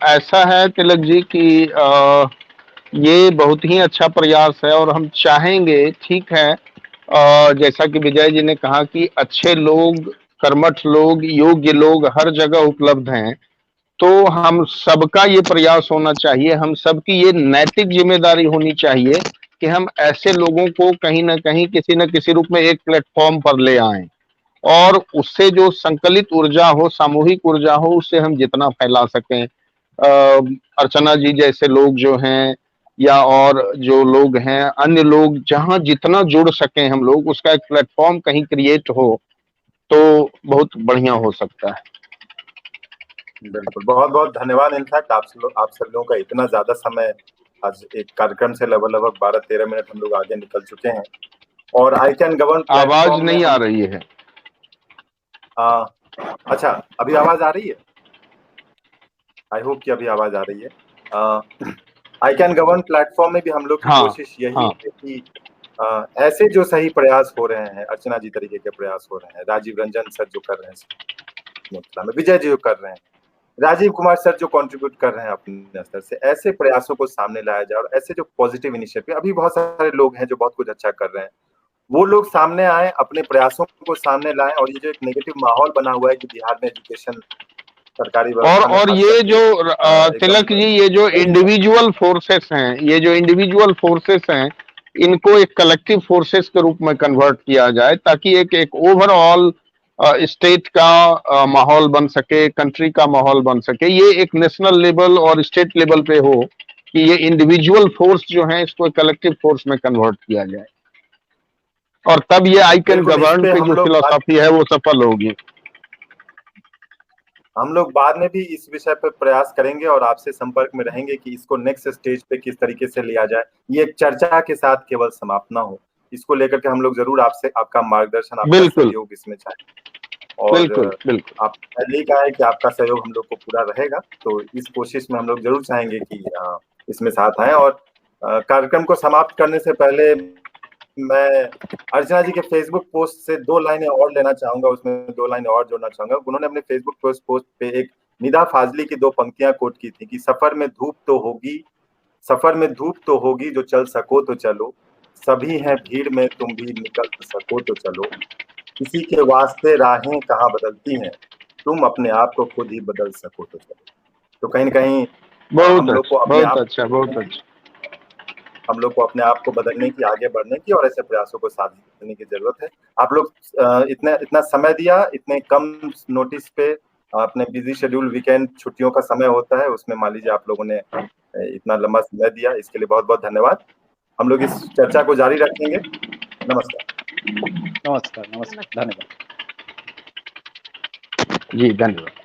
ऐसा है तिलक जी कि ये बहुत ही अच्छा प्रयास है और हम चाहेंगे, ठीक है, जैसा कि विजय जी ने कहा कि अच्छे लोग, कर्मठ लोग, योग्य लोग हर जगह उपलब्ध हैं, तो हम सबका ये प्रयास होना चाहिए, हम सबकी ये नैतिक जिम्मेदारी होनी चाहिए कि हम ऐसे लोगों को कहीं ना कहीं किसी न किसी रूप में एक प्लेटफॉर्म पर ले आएं और उससे जो संकलित ऊर्जा हो, सामूहिक ऊर्जा हो, उससे हम जितना फैला सकें। अर्चना जी जैसे लोग जो हैं या और जो लोग हैं, अन्य लोग, जहां जितना जुड़ सकें हम लोग, उसका एक प्लेटफॉर्म कहीं क्रिएट हो तो बहुत बढ़िया हो सकता है। बिल्कुल, बहुत बहुत धन्यवाद। इनफैक्ट आप सब लोगों का इतना ज्यादा समय आज एक कार्यक्रम से लगभग 12-13 मिनट हम लोग आगे निकल चुके हैं और आई कैन गवर्न आवाज नहीं आ रही है। अच्छा, अभी आवाज आ रही है? आई होप कि अभी आवाज आ रही है। आई कैन गवर्न प्लेटफॉर्म में भी हम लोग की कोशिश यही है कि ऐसे जो सही प्रयास हो रहे हैं, अर्चना जी तरीके के प्रयास हो रहे हैं, राजीव रंजन सर जो कर रहे हैं, विजय जी जो कर रहे हैं, राजीव कुमार सर जो कंट्रीब्यूट कर रहे हैं अपने स्तर से, ऐसे प्रयासों को सामने लाया जाए और ऐसे जो पॉजिटिव इनिशिएटिव, अभी बहुत सारे लोग हैं जो बहुत कुछ अच्छा कर रहे हैं, वो लोग सामने आए, अपने प्रयासों को सामने लाएं और ये जो एक नेगेटिव माहौल बना हुआ है कि बिहार में एजुकेशन सरकारी और ये जो तिलक जी, ये जो इंडिविजुअल फोर्सेस हैं, ये जो इंडिविजुअल फोर्सेस हैं, इनको एक कलेक्टिव फोर्सेस के रूप में कन्वर्ट किया जाए ताकि एक ओवरऑल स्टेट का माहौल बन सके, कंट्री का माहौल बन सके। ये एक नेशनल लेवल और स्टेट लेवल पे हो कि ये इंडिविजुअल फोर्स जो है इसको कलेक्टिव फोर्स में कन्वर्ट किया जाए और तब ये आई कैन गवर्न की जो फिलॉसफी है वो सफल होगी। हम लोग बाद में भी इस विषय पर प्रयास करेंगे और आपसे संपर्क में रहेंगे कि इसको नेक्स्ट स्टेज पे किस तरीके से लिया जाए। ये एक चर्चा के साथ केवल समाप्त ना हो, इसको लेकर के हम लोग जरूर आपसे आपका मार्गदर्शन, आपका सहयोग इसमें चाहेंगे और बिल्कुल। आप पहले ही कहा है कि आपका सहयोग हम लोग को पूरा रहेगा, तो इस कोशिश में हम लोग जरूर चाहेंगे कि इसमें साथ आए। और कार्यक्रम को समाप्त करने से पहले मैं अर्चना जी के फेसबुक पोस्ट से 2 लाइनें और लेना चाहूंगा, उसमें 2 लाइनें और जोड़ना चाहूंगा। उन्होंने अपने फेसबुक पोस्ट पे एक निदा फाजली की 2 पंक्तियां कोट की थी कि सफर में धूप तो होगी जो चल सको तो चलो, सभी हैं भीड़ में तुम भी निकल सको तो चलो, किसी के वास्ते राहें कहाँ बदलती हैं, तुम अपने आप को खुद ही बदल सको तो चलो। तो कहीं न कहीं हम लोग को अपने आप को बदलने की, आगे बढ़ने की और ऐसे प्रयासों को साथ करने की जरूरत है। आप लोग इतना समय दिया, इतने कम नोटिस पे, अपने बिजी शेड्यूल, वीकेंड छुट्टियों का समय होता है, उसमें मान लीजिए आप लोगों ने इतना लंबा समय दिया, इसके लिए बहुत बहुत धन्यवाद। हम लोग इस चर्चा को जारी रखेंगे। नमस्कार। धन्यवाद जी, धन्यवाद।